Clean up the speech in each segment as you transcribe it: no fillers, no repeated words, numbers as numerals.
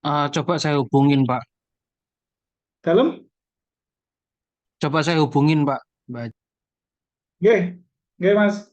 Coba saya hubungin, Pak. Dalam? Coba saya hubungin, Pak. Mbak. Nggih, nggih Mas.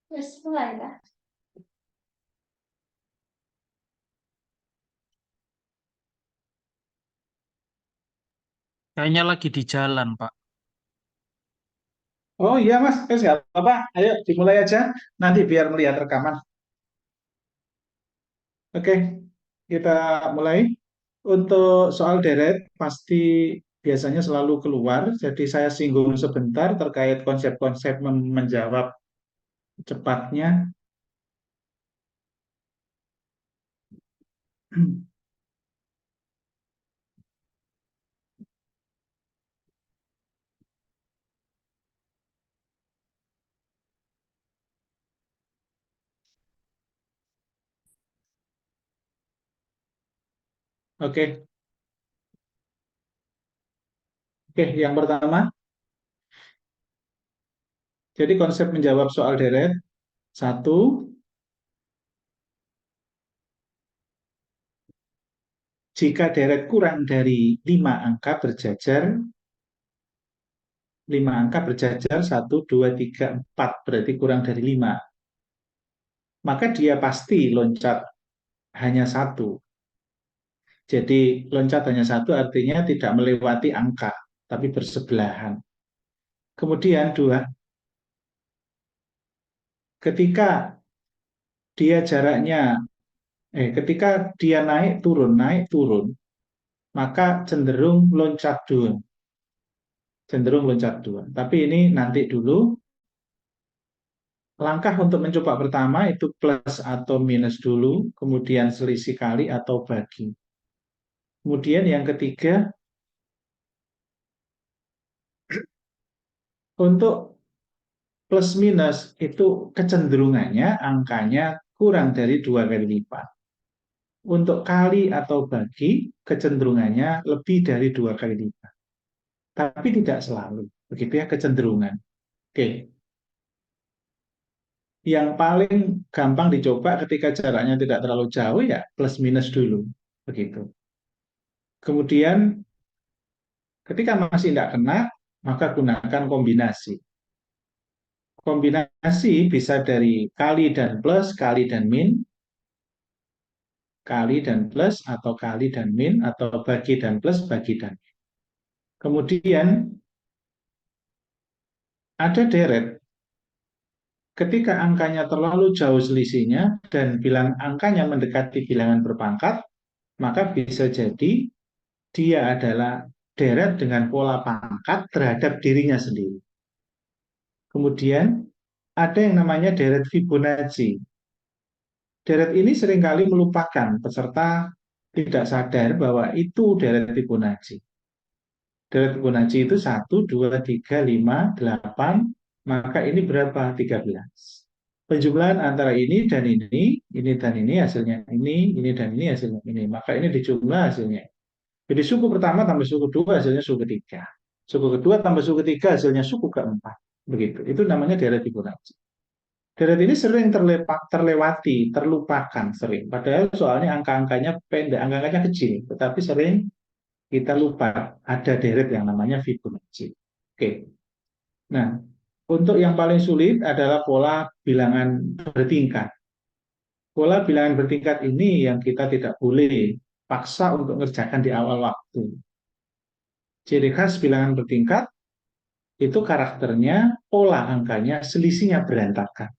Wis mulai ya. Kayaknya lagi di jalan, Pak. Oh iya Mas, nggak apa-apa. Ayo dimulai aja. Nanti biar melihat rekaman. Oke, kita mulai. Untuk soal deret pasti biasanya selalu keluar. Jadi saya singgung sebentar terkait konsep-konsep menjawab cepatnya. Oke, oke. Yang pertama, jadi konsep menjawab soal deret satu, jika deret kurang dari 5 angka berjajar, 5 angka berjajar 1, 2, 3, 4 berarti kurang dari 5, maka dia pasti loncat hanya satu. Jadi loncat hanya satu artinya tidak melewati angka, tapi bersebelahan. Kemudian dua, ketika dia jaraknya, ketika dia naik turun, maka cenderung loncat dua. Tapi ini nanti dulu. Langkah untuk mencoba pertama itu plus atau minus dulu, kemudian selisih kali atau bagi. Kemudian yang ketiga, untuk plus minus itu kecenderungannya angkanya kurang dari 2 kali lipat. Untuk kali atau bagi kecenderungannya lebih dari 2 kali lipat. Tapi tidak selalu. Begitu ya kecenderungan. Oke. Yang paling gampang dicoba ketika jaraknya tidak terlalu jauh ya plus minus dulu. Begitu. Kemudian ketika masih tidak kena, maka gunakan kombinasi. Kombinasi bisa dari kali dan plus, kali dan min, kali dan plus, atau kali dan min, atau bagi dan plus, bagi dan min. Kemudian ada deret. Ketika angkanya terlalu jauh selisihnya dan bilang angkanya mendekati bilangan berpangkat, maka bisa jadi dia adalah deret dengan pola pangkat terhadap dirinya sendiri. Kemudian ada yang namanya deret Fibonacci. Deret ini seringkali melupakan peserta tidak sadar bahwa itu deret Fibonacci. Deret Fibonacci itu 1, 2, 3, 5, 8, maka ini berapa? 13. Penjumlahan antara ini dan ini hasilnya ini dan ini hasilnya ini. Maka ini dijumlah hasilnya. Jadi suku pertama tambah suku kedua hasilnya suku ketiga. Suku kedua tambah suku ketiga hasilnya suku keempat. Begitu. Itu namanya deret Fibonacci. Deret ini sering terlewati, terlupakan sering. Padahal soalnya angka-angkanya pendek, angka-angkanya kecil. Tetapi sering kita lupa ada deret yang namanya Fibonacci. Oke. Nah, untuk yang paling sulit adalah pola bilangan bertingkat. Pola bilangan bertingkat ini yang kita tidak boleh paksa untuk mengerjakan di awal waktu. Ciri khas bilangan bertingkat itu karakternya pola angkanya selisihnya berantakan.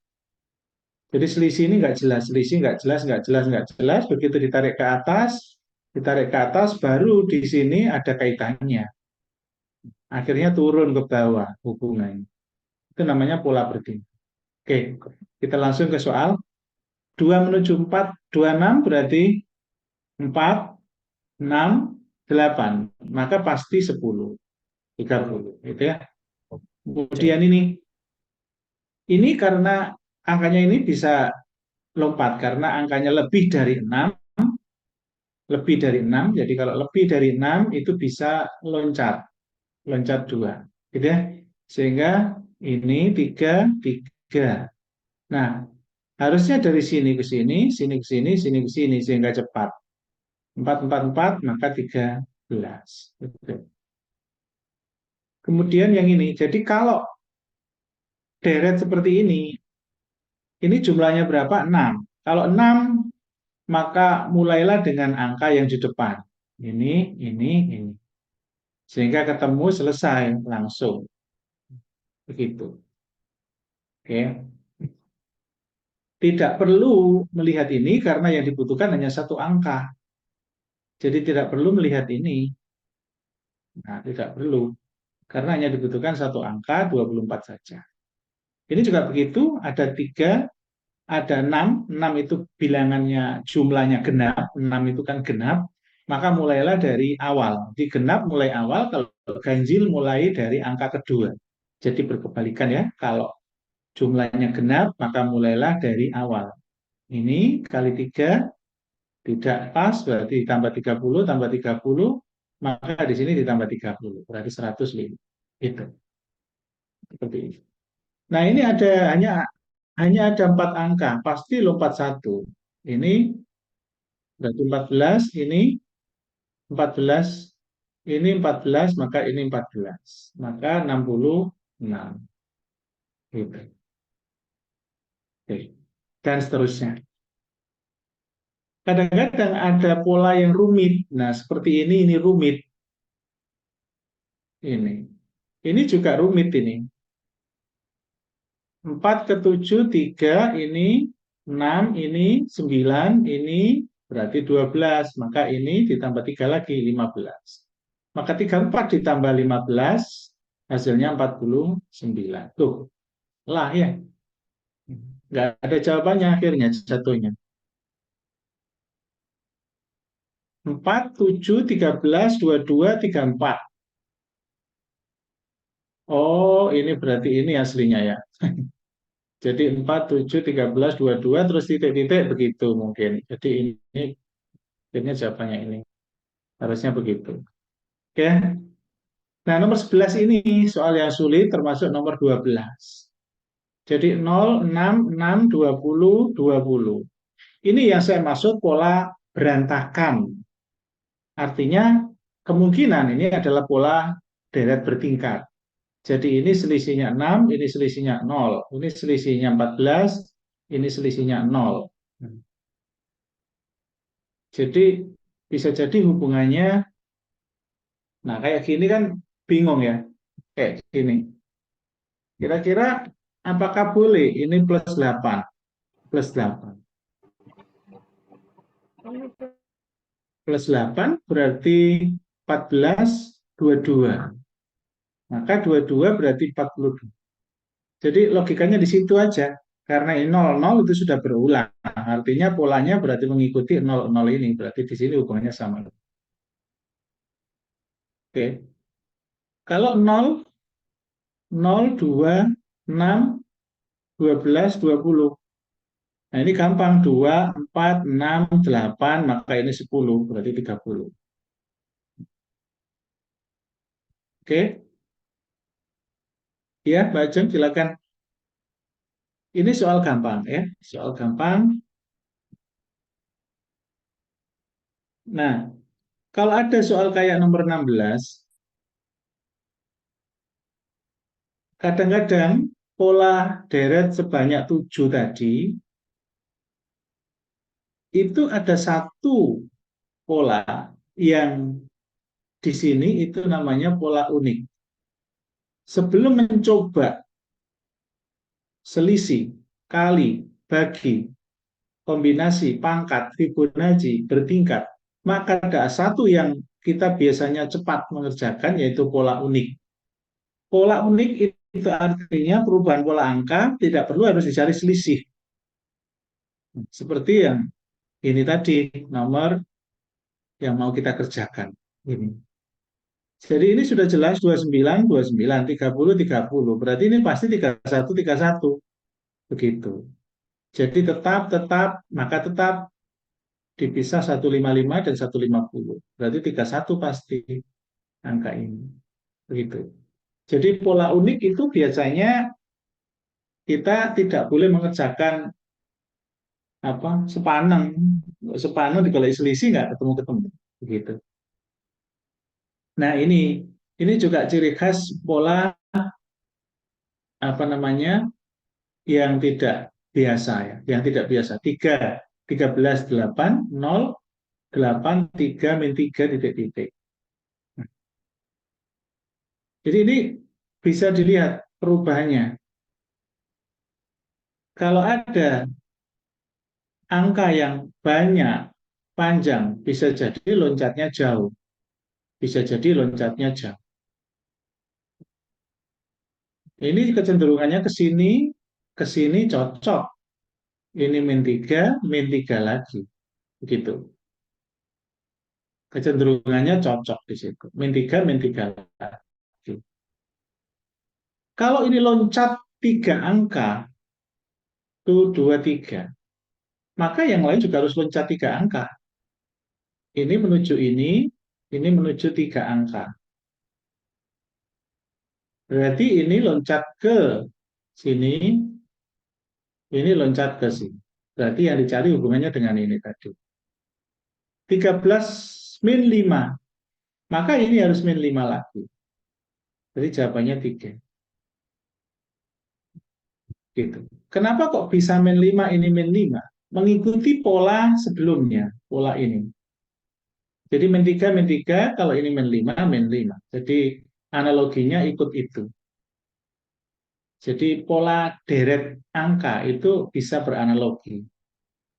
Jadi selisih ini nggak jelas, selisih nggak jelas, nggak jelas, nggak jelas. Begitu ditarik ke atas, baru di sini ada kaitannya. Akhirnya turun ke bawah hubungannya. Itu namanya pola bertingkat. Oke, kita langsung ke soal. 2 menuju 4, 26 berarti 4, 6, 8. Maka pasti 10, 30. Gitu ya. Kemudian ini karena angkanya ini bisa lompat karena angkanya lebih dari 6. Jadi kalau lebih dari 6 itu bisa loncat 2. Gitu ya. Sehingga ini 3, 3. Nah, harusnya dari sini ke sini, sini ke sini, sini ke sini sehingga cepat. 4, 4, 4 maka 13. Gitu. Kemudian yang ini, jadi kalau deret seperti ini jumlahnya berapa? 6. Kalau 6, maka mulailah dengan angka yang di depan. Ini. Sehingga ketemu selesai langsung. Begitu. Oke. Tidak perlu melihat ini karena yang dibutuhkan hanya satu angka. Jadi tidak perlu melihat ini. Nah, tidak perlu. Karena hanya dibutuhkan satu angka, 24 saja. Ini juga begitu, ada 3, ada 6. 6 itu bilangannya jumlahnya genap, 6 itu kan genap, maka mulailah dari awal. Di genap mulai awal, kalau ganjil mulai dari angka kedua. Jadi berkebalikan ya, kalau jumlahnya genap, maka mulailah dari awal. Ini kali 3, tidak pas, berarti ditambah 30, tambah 30, maka di sini ditambah 30, berarti 105. Itu. Seperti itu. Nah, ini hanya ada 4 angka, pasti lompat 1. Ini berarti 14, ini 14, ini 14, maka ini 14. Maka 66. Gitu. Oke. Dan seterusnya. Kadang-kadang ada pola yang rumit. Nah, seperti ini rumit. Ini. Ini juga rumit ini. 4 ke 7, 3, ini 6, ini 9, ini berarti 12. Maka ini ditambah 3 lagi, 15. Maka 34 ditambah 15, hasilnya 49. Tuh, lah ya. Nggak ada jawabannya akhirnya jatuhnya. 4, 7, 13, 22, 34. Oh, ini berarti ini aslinya ya. Jadi 4, 7, 13, 22, terus titik-titik begitu mungkin. Jadi ini akhirnya jawabannya ini. Harusnya begitu. Oke. Nah, nomor 11 ini soal yang sulit termasuk nomor 12. Jadi 0, 6, 6, 20, 20. Ini yang saya maksud pola berantakan. Artinya kemungkinan ini adalah pola deret bertingkat. Jadi ini selisihnya 6, ini selisihnya 0. Ini selisihnya 14, ini selisihnya 0. Jadi bisa jadi hubungannya, nah kayak gini kan bingung ya. Kayak gini. Kira-kira apakah boleh ini plus 8? Plus 8. Plus 8 berarti 14, 22. Maka 22 berarti 42. Jadi logikanya di situ aja. Karena ini 00 itu sudah berulang. Artinya polanya berarti mengikuti 00 ini. Berarti di sini hubungannya sama. Oke. Kalau 0, 2, 6, 12, 20. Nah, ini gampang. 2, 4, 6, 8, maka ini 10, berarti 30. Oke, ya, Mbak Ajeng, silakan. Ini soal gampang ya, soal gampang. Nah, kalau ada soal kayak nomor 16, kadang-kadang pola deret sebanyak 7 tadi, itu ada satu pola yang di sini itu namanya pola unik. Sebelum mencoba selisih, kali, bagi, kombinasi, pangkat, Fibonacci, bertingkat, maka ada satu yang kita biasanya cepat mengerjakan, yaitu pola unik. Pola unik itu artinya perubahan pola angka tidak perlu harus dicari selisih. Seperti yang ini tadi, nomor yang mau kita kerjakan. Ini. Jadi ini sudah jelas 29, 29, 30, 30. Berarti ini pasti 31, 31. Begitu. Jadi maka tetap dipisah 155 dan 150. Berarti 31 pasti angka ini. Begitu. Jadi pola unik itu biasanya kita tidak boleh mengerjakan apa sepaneng. Sepaneng kalau selisih nggak ketemu-ketemu. Begitu. Nah, ini juga ciri khas pola apa namanya yang tidak biasa ya, yang tidak biasa. 3, 13, 8, 0, 8, 3, min 3, titik-titik. Jadi ini bisa dilihat perubahannya. Kalau ada angka yang banyak, panjang, bisa jadi loncatnya jauh. Bisa jadi loncatnya jauh. Ini kecenderungannya ke sini cocok. Ini min 3 lagi. Begitu. Kecenderungannya cocok di situ. Min 3 lagi. Kalau ini loncat 3 angka, tuh 2, 3, maka yang lain juga harus loncat 3 angka. Ini menuju 3 angka. Berarti ini loncat ke sini, ini loncat ke sini. Berarti yang dicari hubungannya dengan ini tadi. 13 min 5, maka ini harus min 5 lagi. Jadi jawabannya 3. Gitu. Kenapa kok bisa min 5 ini min 5? Mengikuti pola sebelumnya, pola ini. Jadi min 3, kalau ini min 5, min 5. Jadi analoginya ikut itu. Jadi pola deret angka itu bisa beranalogi.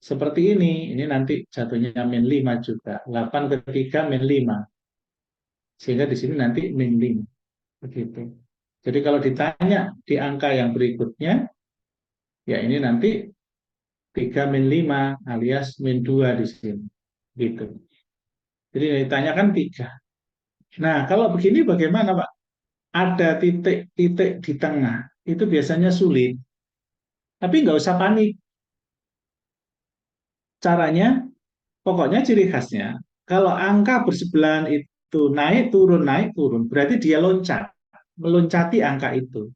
Seperti ini nanti jatuhnya min 5 juga. 8 ke 3 min 5. Sehingga di sini nanti min 5. Begitu. Jadi kalau ditanya di angka yang berikutnya, ya ini nanti 3 min 5 alias min 2 di sini. Gitu. Jadi yang ditanyakan 3. Nah, kalau begini bagaimana, Pak? Ada titik-titik di tengah. Itu biasanya sulit. Tapi nggak usah panik. Caranya, pokoknya ciri khasnya, kalau angka bersebelahan itu naik turun, berarti dia loncat, meloncati angka itu.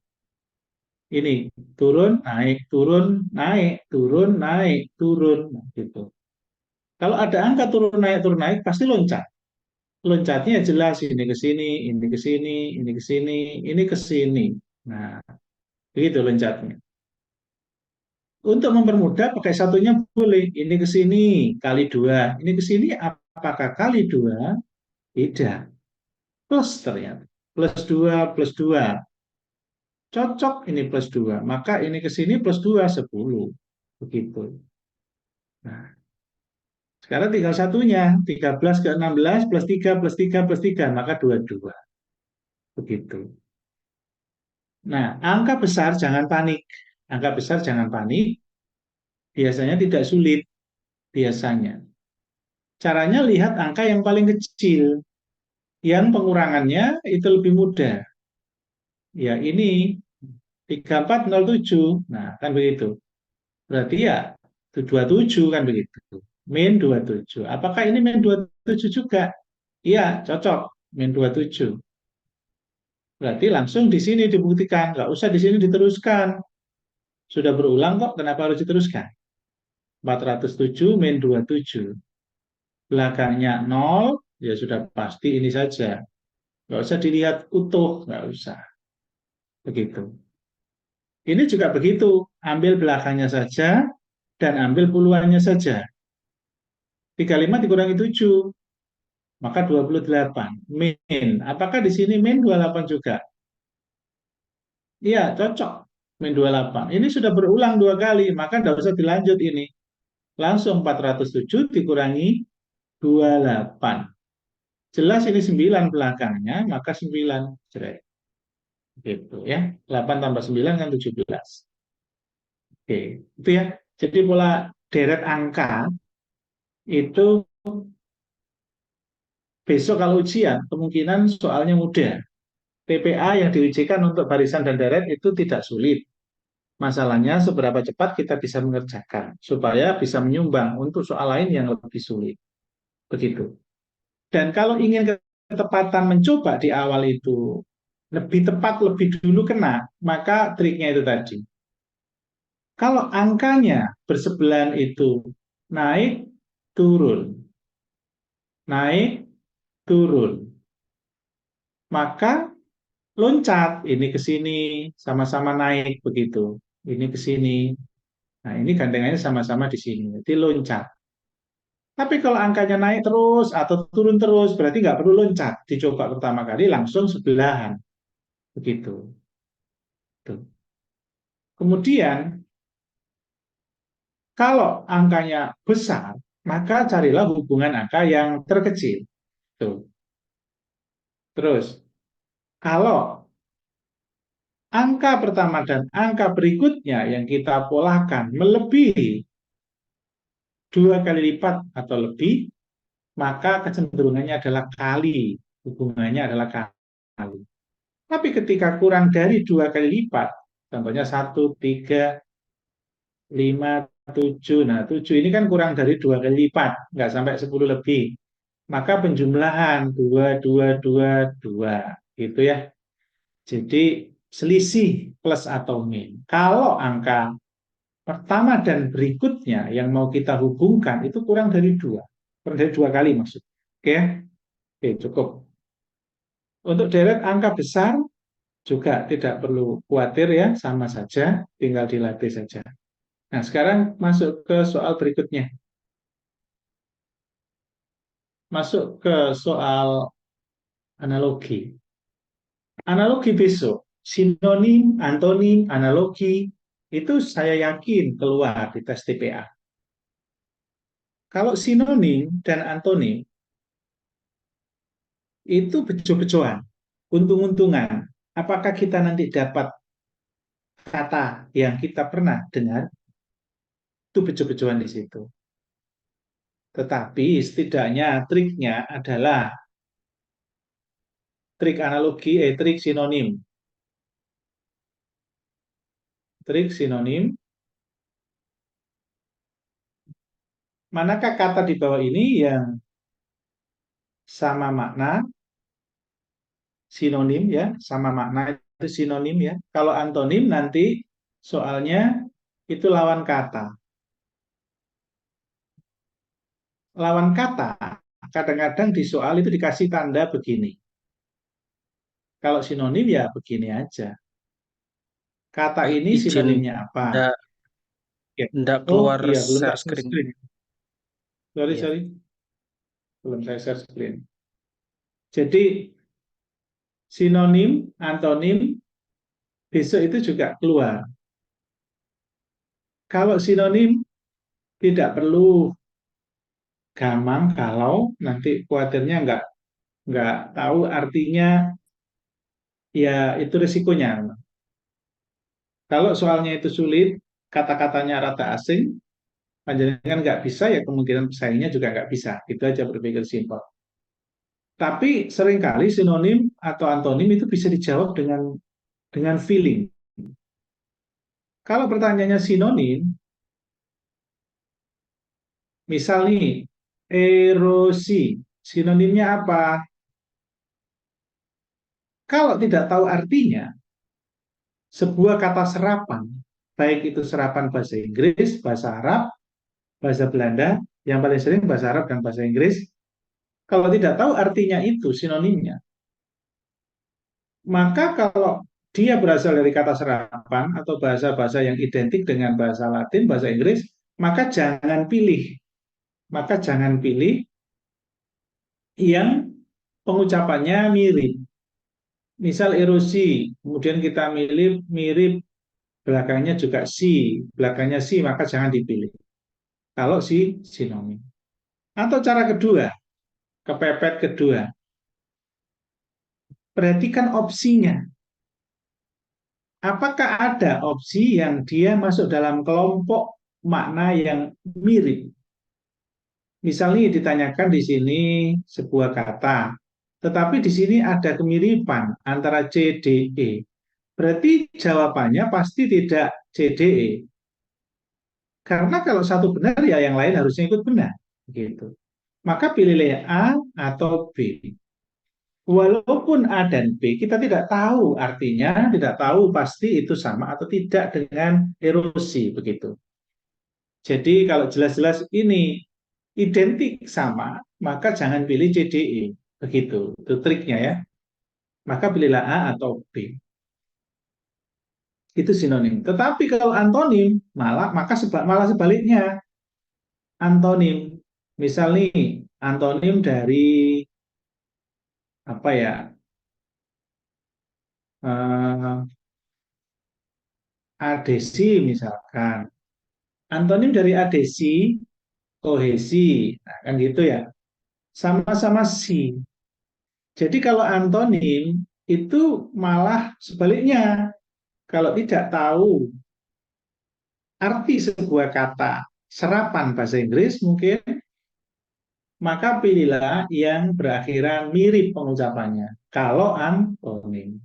Ini turun, naik, turun, naik, turun, naik, turun, nah, gitu. Kalau ada angka turun naik, pasti loncat. Loncatnya jelas ini ke sini, ini ke sini, ini ke sini, ini ke sini. Nah, begitu loncatnya. Untuk mempermudah pakai satunya boleh. Ini ke sini kali 2. Ini ke sini apakah kali 2? Tidak. Plus ternyata. Plus 2 plus 2. Cocok ini plus 2. Maka ini ke sini plus 2, 10. Begitu. Nah, sekarang tinggal satunya. 13 ke 16 plus 3 plus 3 plus 3. Maka 22. Begitu. Nah, angka besar jangan panik. Angka besar jangan panik. Biasanya tidak sulit. Biasanya. Caranya lihat angka yang paling kecil. Yang pengurangannya itu lebih mudah. Ya ini 3407. Nah, kan begitu. Berarti ya 27 kan begitu. Min 27. Apakah ini min 27 juga? Iya, cocok. Min 27. Berarti langsung di sini dibuktikan. Nggak usah di sini diteruskan. Sudah berulang kok, kenapa harus diteruskan? 407 min 27. Belakangnya 0, ya sudah pasti ini saja. Nggak usah dilihat utuh, nggak usah. Begitu. Ini juga begitu. Ambil belakangnya saja dan ambil puluhannya saja. 35 dikurangi 7, maka 28. Min. Apakah di sini min 28 juga? Iya, cocok. Min 28. Ini sudah berulang dua kali, maka tidak usah dilanjut ini. Langsung 407 dikurangi 28. Jelas ini 9 belakangnya, maka 9. Cerai. Gitu ya. 8 tambah 9 kan 17. Oke, itu ya. Jadi pola deret angka itu besok kalau ujian, kemungkinan soalnya mudah. TPA yang diujikan untuk barisan dan deret itu tidak sulit. Masalahnya seberapa cepat kita bisa mengerjakan supaya bisa menyumbang untuk soal lain yang lebih sulit. Begitu. Dan kalau ingin ketepatan mencoba di awal itu lebih tepat lebih dulu kena, maka triknya itu tadi. Kalau angkanya bersebelahan itu naik, turun, naik, turun, maka loncat ini ke sini sama-sama naik begitu. Ini ke sini. Nah, ini gandengannya sama-sama di sini. Jadi loncat. Tapi kalau angkanya naik terus atau turun terus, berarti nggak perlu loncat. Dicoba pertama kali langsung sebelahan. Begitu. Tuh. Kemudian, kalau angkanya besar, maka carilah hubungan angka yang terkecil. Tuh. Terus, kalau angka pertama dan angka berikutnya yang kita polakan melebihi dua kali lipat atau lebih, maka kecenderungannya adalah kali. Hubungannya adalah kali. Tapi ketika kurang dari dua kali lipat, contohnya 1, 3, 5, 7. Nah, 7 ini kan kurang dari dua kali lipat, nggak sampai 10 lebih. Maka penjumlahan 2, 2, 2, 2. Gitu ya. Jadi selisih plus atau min. Kalau angka pertama dan berikutnya yang mau kita hubungkan itu kurang dari dua. Kurang dari dua kali maksud. Oke ya? Oke, cukup. Untuk deret angka besar juga tidak perlu khawatir ya, sama saja, tinggal dilatih saja. Nah, sekarang masuk ke soal berikutnya. Masuk ke soal analogi. Analogi besok, sinonim, antonim, analogi, itu saya yakin keluar di tes TPA. Kalau sinonim dan antonim, itu bejo-bejoan, untung-untungan. Apakah kita nanti dapat kata yang kita pernah dengar, itu bejo-bejoan di situ. Tetapi setidaknya triknya adalah trik analogi, trik sinonim. Trik sinonim, manakah kata di bawah ini yang sama makna, sinonim ya, sama makna itu sinonim ya. Kalau antonim nanti soalnya itu lawan kata. Lawan kata, kadang-kadang di soal itu dikasih tanda begini. Kalau sinonim ya begini aja. Kata ini Izin sinonimnya apa? ndak Ya. ndak Oh keluar iya, belum tak share share screen. screen. Sorry, Iya. sorry. Belum saya share screen. Jadi sinonim, antonim, besok itu juga keluar. Kalau sinonim tidak perlu gamang kalau nanti khawatirnya nggak tahu artinya, ya itu risikonya. Kalau soalnya itu sulit, kata-katanya rata asing, panjenengan nggak bisa, ya kemungkinan pesaingnya juga nggak bisa. Itu aja berpikir simpel. Tapi seringkali sinonim atau antonim itu bisa dijawab dengan feeling. Kalau pertanyaannya sinonim, misal nih, erosi, sinonimnya apa? Kalau tidak tahu artinya, sebuah kata serapan, baik itu serapan bahasa Inggris, bahasa Arab, bahasa Belanda, yang paling sering bahasa Arab dan bahasa Inggris, kalau tidak tahu artinya itu sinonimnya, maka kalau dia berasal dari kata serapan atau bahasa-bahasa yang identik dengan bahasa Latin, bahasa Inggris, maka jangan pilih. Maka jangan pilih yang pengucapannya mirip. Misal erosi, kemudian kita mirip belakangnya juga si, belakangnya si, maka jangan dipilih. Kalau si sinonim. Atau cara kedua, kepepet kedua, perhatikan opsinya. Apakah ada opsi yang dia masuk dalam kelompok makna yang mirip? Misalnya ditanyakan di sini sebuah kata, tetapi di sini ada kemiripan antara C, D, E. Berarti jawabannya pasti tidak C, D, E. Karena kalau satu benar ya yang lain harusnya ikut benar. Gitu. Maka pilihlah A atau B. Walaupun A dan B, kita tidak tahu artinya, tidak tahu pasti itu sama atau tidak dengan erosi begitu. Jadi kalau jelas-jelas ini identik sama, maka jangan pilih CDE. Begitu, itu triknya ya. Maka pilihlah A atau B. Itu sinonim. Tetapi kalau antonim, malah sebaliknya. Antonim. Misal nih, antonim dari apa ya? eh, adesi misalkan. Antonim dari adesi, kohesi. Nah, kan gitu ya. Sama-sama si. Jadi kalau antonim itu malah sebaliknya. Kalau tidak tahu arti sebuah kata serapan bahasa Inggris mungkin, maka pilihlah yang berakhiran mirip pengucapannya. Kalau antonim.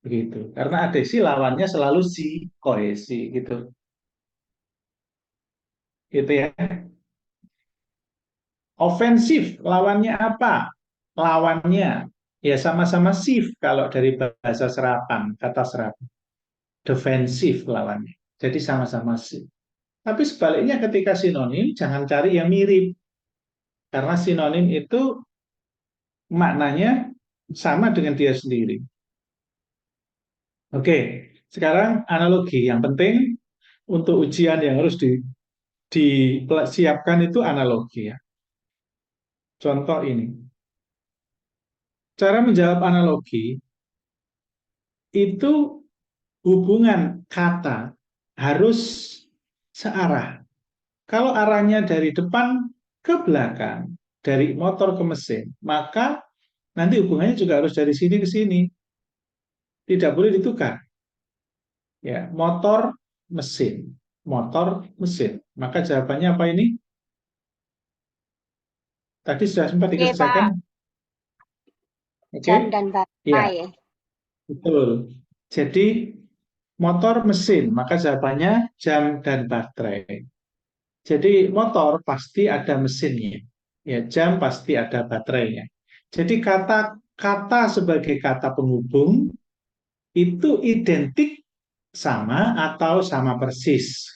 Begitu. Karena adesi lawannya selalu si, kohesi gitu. Gitu ya. Ofensif lawannya apa? Lawannya ya sama-sama sif kalau dari bahasa serapan, kata serapan. Defensif lawannya. Jadi sama-sama sif. Tapi sebaliknya ketika sinonim jangan cari yang mirip karena sinonim itu maknanya sama dengan dia sendiri. Oke, sekarang analogi yang penting untuk ujian yang harus disiapkan itu analogi ya. Contoh ini. Cara menjawab analogi itu hubungan kata harus searah. Kalau arahnya dari depan ke belakang, dari motor ke mesin, maka nanti hubungannya juga harus dari sini ke sini. Tidak boleh ditukar. Ya, motor, mesin. Maka jawabannya apa ini? Tadi sudah sempat Oke, dikerjakan. Pak. Oke? Jam dan Ya, baterai. betul. Jadi motor, mesin, maka jawabannya jam dan baterai. Jadi motor pasti ada mesinnya. Ya, jam pasti ada baterainya. Jadi kata sebagai kata penghubung itu identik sama atau sama persis.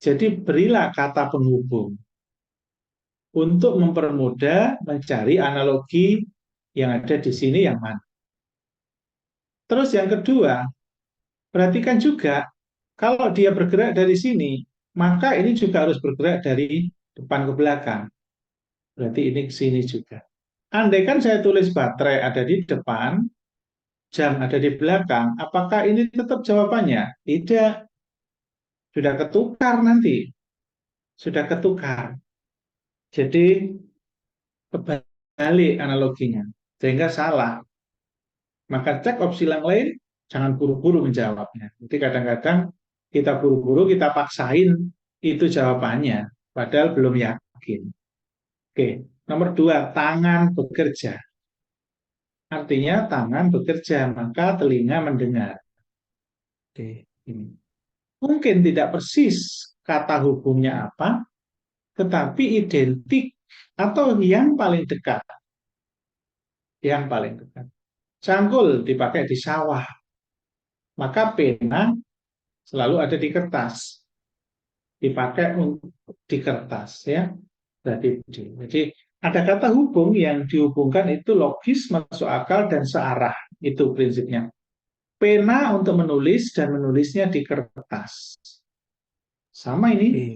Jadi berilah kata penghubung untuk mempermudah mencari analogi yang ada di sini yang mana. Terus yang kedua, perhatikan juga kalau dia bergerak dari sini, maka ini juga harus bergerak dari depan ke belakang. Berarti ini ke sini juga. Andai kan saya tulis baterai ada di depan, jam ada di belakang, apakah ini tetap jawabannya? Tidak, sudah ketukar nanti. Sudah ketukar. Jadi kebalik analoginya. Sehingga salah. Maka cek opsi yang lain, jangan buru-buru menjawabnya. Jadi kadang-kadang kita buru-buru, kita paksain itu jawabannya. Padahal belum yakin. Oke, nomor dua, tangan bekerja. artinya tangan bekerja, maka telinga mendengar. Oke. Ini. Mungkin tidak persis kata hubungnya apa, tetapi identik atau yang paling dekat. Yang paling dekat. Cangkul dipakai di sawah, maka pena selalu ada di kertas. Dipakai untuk di kertas ya. Jadi ada kata hubung yang dihubungkan itu logis, masuk akal dan searah. Itu prinsipnya. Pena untuk menulis dan menulisnya di kertas. Sama ini. Oke.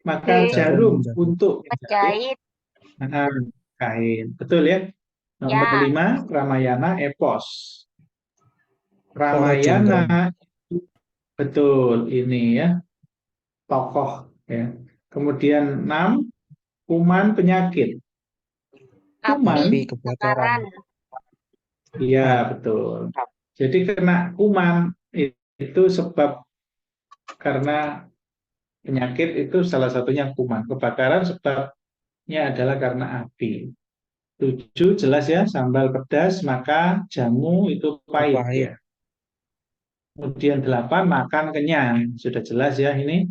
Maka B. Jarum jarum menjahit. untuk menjahit Menjahit. kain. Betul ya? Nomor Ya. 5, Ramayana epos. Toha Jonggrang. Ramayana betul ini ya, tokoh ya. Kemudian 6, kuman penyakit. Api. Kuman, Api kebakaran. Kebakaran. iya betul. Jadi kena kuman itu sebab karena penyakit itu salah satunya kuman. Kebakaran sebabnya adalah karena api. 7 jelas ya, sambal pedas maka jamu itu pahit Pahit. ya. Kemudian 8, makan kenyang. Sudah jelas ya ini.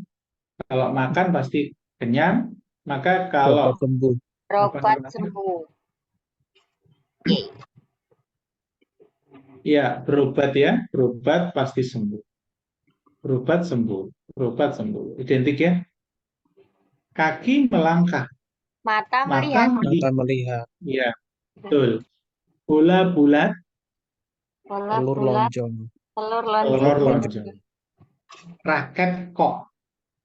Kalau makan pasti kenyang. Maka Obat kalau sembuh. apa Obat namanya? sembuh. Y. Ya, berobat ya. Berobat pasti sembuh. Berobat sembuh. Berobat sembuh. Identik ya. Kaki melangkah. Mata Mata melihat. Mata melihat. melihat. Ya, betul. Bola bulat. Bola Telur bulat. lonjong. Telur Telur Telur lonjong. lonjong. lonjong. Raket kok.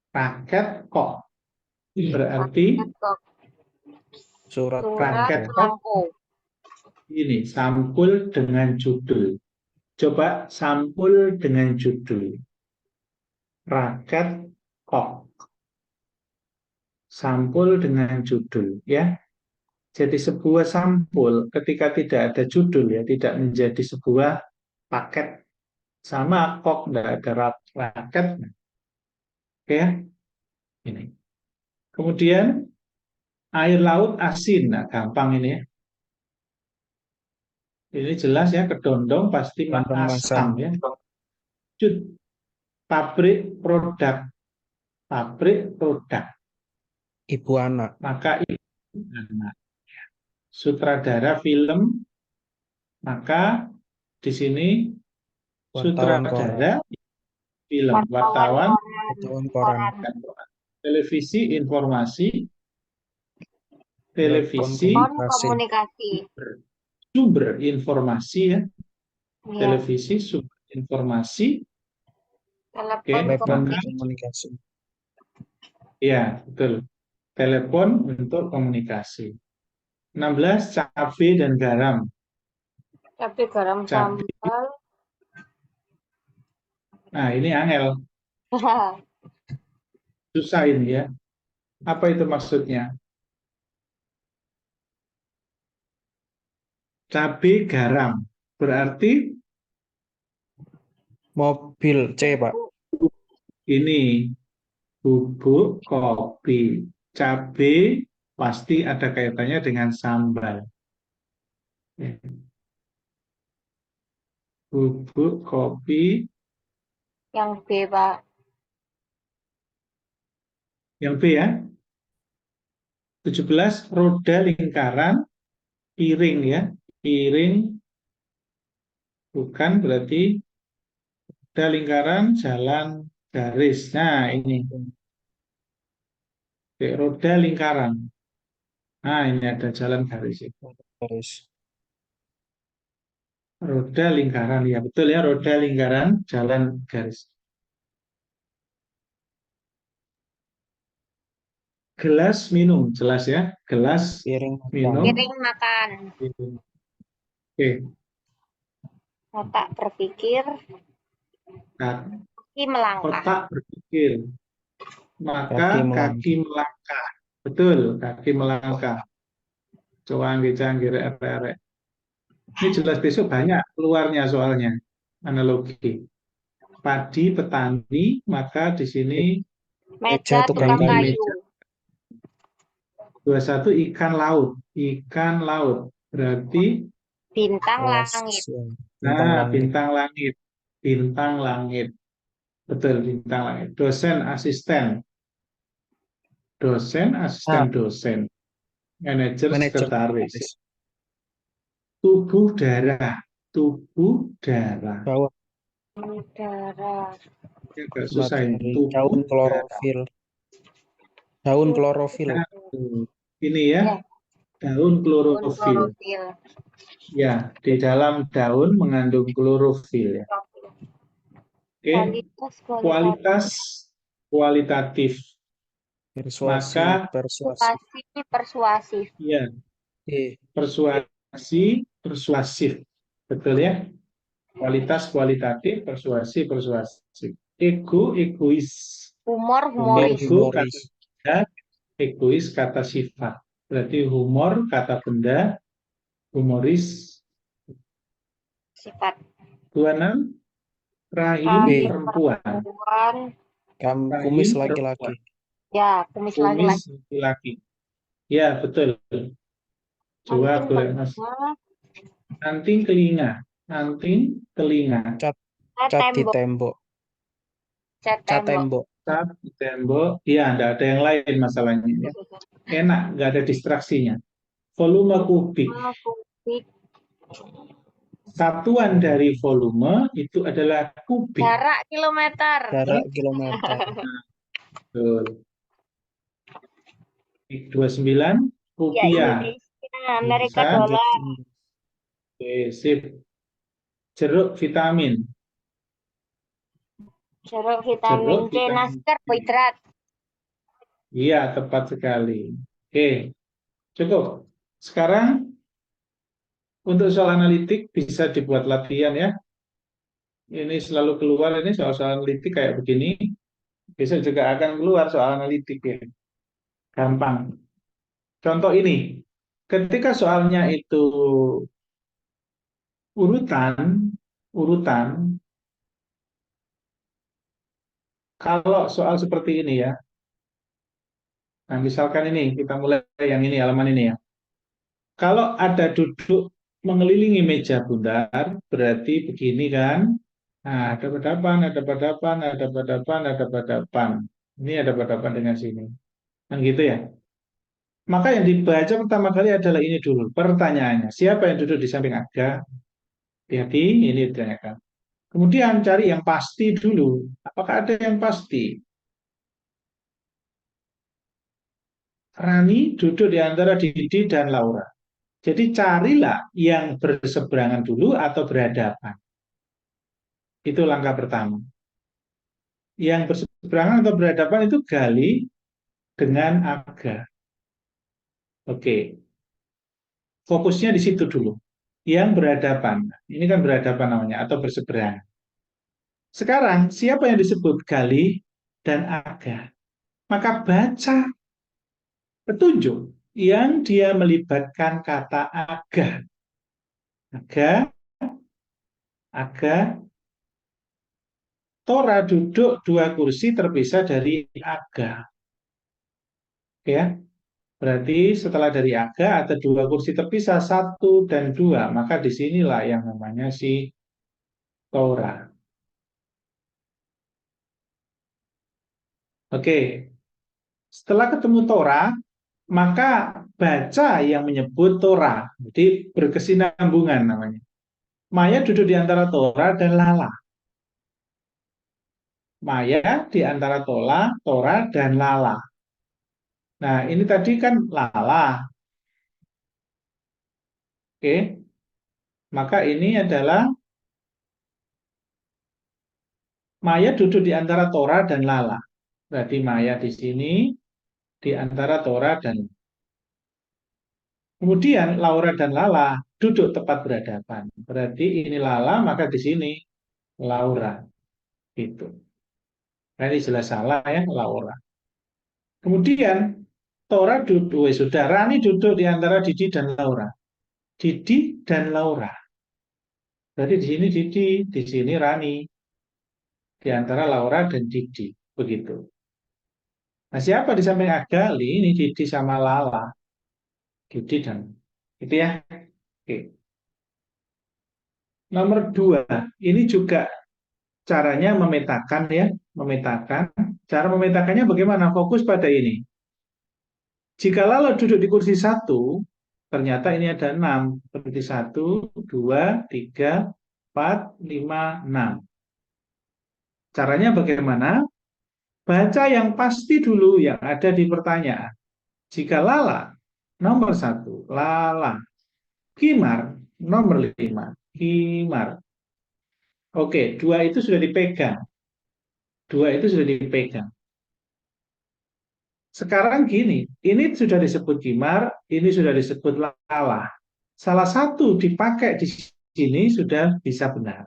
Raket kok. Berarti Raket kok. Surat Surat raket Tempo. kok Tempo. ini sampul dengan judul. Coba sampul dengan judul. Raket kok. Sampul dengan judul ya. Jadi sebuah sampul ketika tidak ada judul ya, tidak menjadi sebuah paket. Sama kok tidak ada raket. Oke ya. Ini. Kemudian air laut asin. Nah, gampang ini ya. Ini jelas ya, kedondong pasti Kantong masam. asam ya. Jud, pabrik produk. Pabrik produk. Ibu anak. Maka itu anak. Sutradara film, maka di sini Wartawan koran. sutradara film, Wartawan wartawan, koran. Wartawan koran. televisi informasi, Telepon televisi komunikasi. Komunikasi. sumber informasi ya, Ya. televisi sumber informasi, oke, Telepon Telepon maka komunikasi. ya betul, telepon untuk komunikasi. 16, cabai dan garam. Cabai, garam, Cabai, sambal. nah ini angel, susah ini ya. Apa itu maksudnya? Cabai garam berarti Mobil C, Pak. ini bubuk kopi. Cabai pasti ada kaitannya dengan sambal. Bubuk kopi. Yang B, Pak. Yang B ya. 17, roda lingkaran, piring ya. Piring bukan berarti roda lingkaran, jalan garis. Nah ini. Oke, roda lingkaran. Nah ini ada jalan garis. Terus Roda lingkaran, ya betul ya, roda lingkaran, jalan garis. Gelas minum, jelas ya, gelas piring makan. minum. Piring makan. Oke, Otak berpikir. nah, Kaki melangkah. otak berpikir, maka Kaki melangkah. kaki melangkah. Betul, kaki melangkah. Canggih-canggih, rek-rek. Ini jelas besok banyak keluarnya soalnya, analogi. Padi petani, maka di sini Meja tukang tukang kayu. kayu. 21, ikan laut. Ikan laut berarti Bintang kelas langit. ya, bintang Nah, langit. bintang langit. Bintang langit. Betul, bintang langit. Dosen, asisten. Dosen, asisten Ah, dosen. Manajer, manajer sekretaris. sekretaris. Tubuh darah. Tubuh darah. Bawah Udara. Ini agak susah ini. materi Tubuh daun darah. klorofil. Daun Tubuh klorofil. Nah, tuh. Ini ya, ya, daun daun klorofil. klorofil. Ya, di dalam daun mengandung klorofil ya. Oke, Kualitas kualitatif. kualitas kualitatif. Persuasi, Maka persuasi. Persuasif. ya, Eh, persuasi, persuasif. Betul ya? Kualitas kualitatif, persuasi, persuasif. Ego, egois. Humor humor, humoris. Ego kata humoris. benda, egois kata sifat. Berarti humor kata benda, humoris. Sifat. 26, rahim Rahim B. perempuan. perempuan. Kumis Rahim laki-laki. perempuan. Ya, kumis Kumis laki-laki. laki-laki. Ya, betul. Coba Anting boleh Mas. telinga. Anting telinga. Anting telinga. Cat, Cat cat di tembok. tembok. Cat Cat tembok. tembok. Cat di tembok. Iya, enggak ada yang lain masalahnya ya. Enak, nggak ada distraksinya. Volume kubik. Kubik. Satuan dari volume itu adalah kubik. Jarak kilometer. Jarak kilometer. Betul. 29 Ya, rupiah. Indonesia. Amerika Bisa. dolar. Oke, sip. Jeruk vitamin. Jeruk vitamin Jeruk C. vitamin Nasi C. karbohidrat. Iya, tepat sekali. Oke, cukup. Sekarang untuk soal analitik bisa dibuat latihan ya. Ini selalu keluar ini soal-soal analitik kayak begini. Besok juga akan keluar soal analitik ya. Gampang. Contoh ini, ketika soalnya itu urutan, urutan, kalau soal seperti ini ya, nah misalkan ini, kita mulai yang ini, halaman ini ya. Kalau ada duduk mengelilingi meja bundar, berarti begini kan. Nah, ada berhadapan, ada berhadapan, ada berhadapan, ada berhadapan. Ini ada berhadapan dengan sini. Kan gitu ya. Maka yang dibaca pertama kali adalah ini dulu. Pertanyaannya, siapa yang duduk di samping Aga? Hati-hati, ini ditanyakan. Kemudian cari yang pasti dulu. Apakah ada yang pasti? Rani duduk di antara Didi dan Laura. Jadi carilah yang berseberangan dulu atau berhadapan. Itu langkah pertama. Yang berseberangan atau berhadapan itu gali dengan Aga. Oke, fokusnya di situ dulu. Yang berhadapan. Ini kan berhadapan namanya atau berseberangan. Sekarang siapa yang disebut Gali dan Aga? Maka baca petunjuk yang dia melibatkan kata aga. Aga, aga, Tora duduk dua kursi terpisah dari aga. Ya, berarti setelah dari aga ada dua kursi terpisah, satu dan dua. Maka disinilah yang namanya si Tora. Oke, setelah ketemu Tora, maka baca yang menyebut Tora. Jadi berkesinambungan namanya. Maya duduk di antara Tora dan Lala. Maya di antara Tora, dan Lala. Nah, ini tadi kan Lala. Oke. Maka ini adalah Maya duduk di antara Tora dan Lala. Berarti Maya di sini di antara Tora dan kemudian Laura dan Lala duduk tepat berhadapan. Berarti ini Lala, maka di sini Laura. Itu. Nah, ini jelas salah ya, Laura. Kemudian Tora duduk, sudah Rani duduk di antara Didi dan Laura. Didi dan Laura. Berarti di sini Didi, di sini Rani, di antara Laura dan Didi, begitu. Nah, siapa di samping Agali? Ini Didi sama Lala, Didi dan itu ya. Oke. Nomor 2, ini juga caranya memetakan ya, memetakan. Cara memetakannya bagaimana? Fokus pada ini. Jika Lala duduk di kursi 1, ternyata ini ada 6. Seperti 1, 2, 3, 4, 5, 6. Caranya bagaimana? Baca yang pasti dulu yang ada di pertanyaan. Jika Lala, nomor 1, Lala. Kimar, nomor 5, Kimar. Oke, 2 itu sudah dipegang. 2 itu sudah dipegang. Sekarang gini, ini sudah disebut Kimar, ini sudah disebut Lala. Salah satu dipakai di sini sudah bisa benar.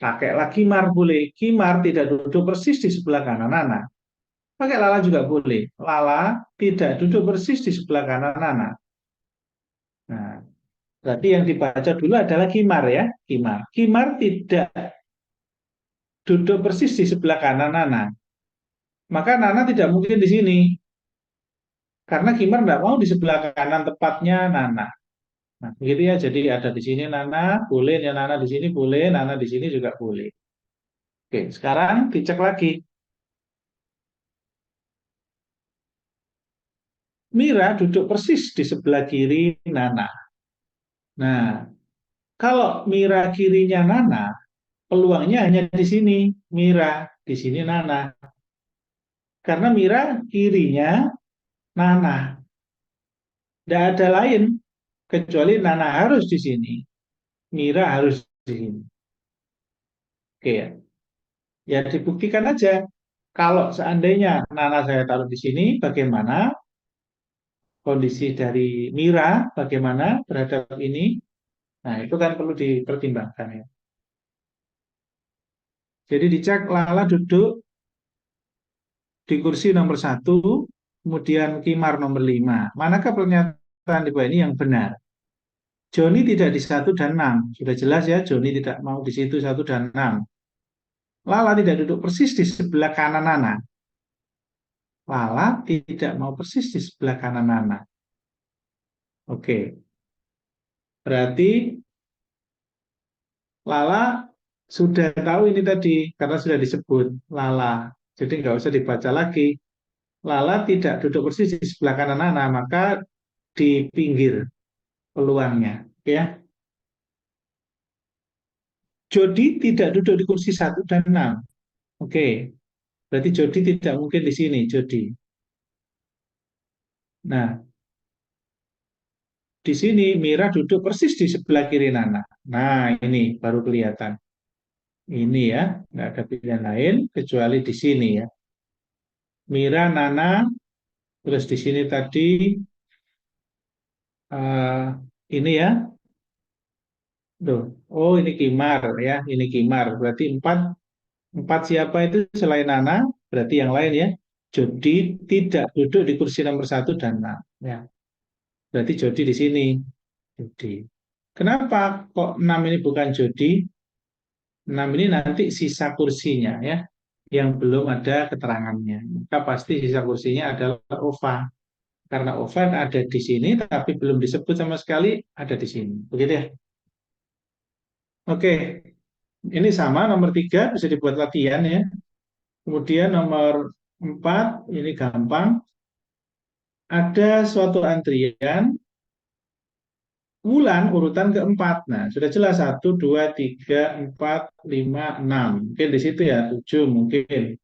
Pakailah Kimar boleh. Kimar tidak duduk persis di sebelah kanan Nana. Pakai Lala juga boleh. Lala tidak duduk persis di sebelah kanan Nana. Nah, berarti yang dibaca dulu adalah Kimar ya. Kimar. Kimar tidak duduk persis di sebelah kanan Nana. Maka Nana tidak mungkin di sini. Karena Kimar tidak mau di sebelah kanan tepatnya Nana. Nah, begitu ya. Jadi ada di sini Nana, boleh ya Nana di sini boleh, Nana di sini juga boleh. Oke, sekarang dicek lagi. Mira duduk persis di sebelah kiri Nana. Nah, kalau Mira kirinya Nana, peluangnya hanya di sini. Mira, di sini Nana. Karena Mira kirinya Nana. Tidak ada lain kecuali Nana harus di sini. Mira harus di sini. Oke ya. Ya dibuktikan aja. Kalau seandainya Nana saya taruh di sini, bagaimana kondisi dari Mira, bagaimana terhadap ini? Nah, itu kan perlu dipertimbangkan ya. Jadi dicek Lala duduk di kursi nomor 1, kemudian Kimar nomor 5. Manakah pernyataan di bawah ini yang benar? Joni tidak di 1 dan 6. Sudah jelas ya, Joni tidak mau di situ 1 dan 6. Lala tidak duduk persis di sebelah kanan Nana. Lala tidak mau persis di sebelah kanan Nana. Oke, berarti Lala sudah tahu ini tadi, karena sudah disebut Lala. Jadi nggak usah dibaca lagi. Lala tidak duduk persis di sebelah kanan Nana, maka di pinggir peluangnya. Ya. Jody tidak duduk di kursi 1 dan 6. Oke, berarti Jody tidak mungkin di sini, Jody. Nah, di sini Mira duduk persis di sebelah kiri Nana. Nah, ini baru kelihatan. Ini ya, nggak ada pilihan lain kecuali di sini ya. Mira, Nana, terus di sini tadi ini ya. Tuh. Oh, ini Kimar ya, ini Kimar. Berarti empat siapa itu selain Nana? Berarti yang lain ya. Jody tidak duduk di kursi nomor 1 dan 6. Ya. Berarti Jody di sini. Jody. Kenapa kok 6 ini bukan Jody? 6 ini nanti sisa kursinya ya, yang belum ada keterangannya. Maka pasti sisa kursinya adalah Ova. Karena Ova ada di sini tapi belum disebut sama sekali ada di sini. Begitu ya? Oke, ini sama nomor 3 bisa dibuat latihan ya. Kemudian nomor 4 ini gampang. Ada suatu antrian bulan urutan keempat. Nah, sudah jelas 1, 2, 3, 4, 5, 6. Mungkin di situ ya 7 mungkin.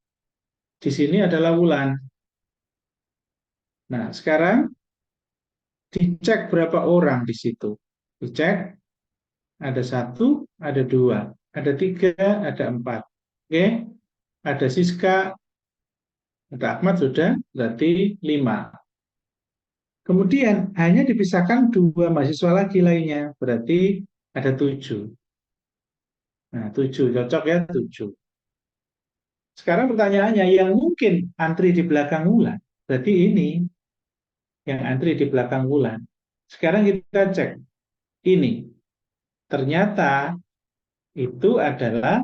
Di sini adalah bulan. Nah, sekarang dicek berapa orang di situ. Dicek ada 1, ada 2, ada 3, ada 4. Oke, ada Siska, ada Ahmad sudah, berarti 5. Kemudian hanya dipisahkan 2 mahasiswa lagi lainnya, berarti ada 7. Nah, 7, cocok ya 7. Sekarang pertanyaannya, yang mungkin antri di belakang Wulan, berarti ini yang antri di belakang Wulan. Sekarang kita cek, ini ternyata itu adalah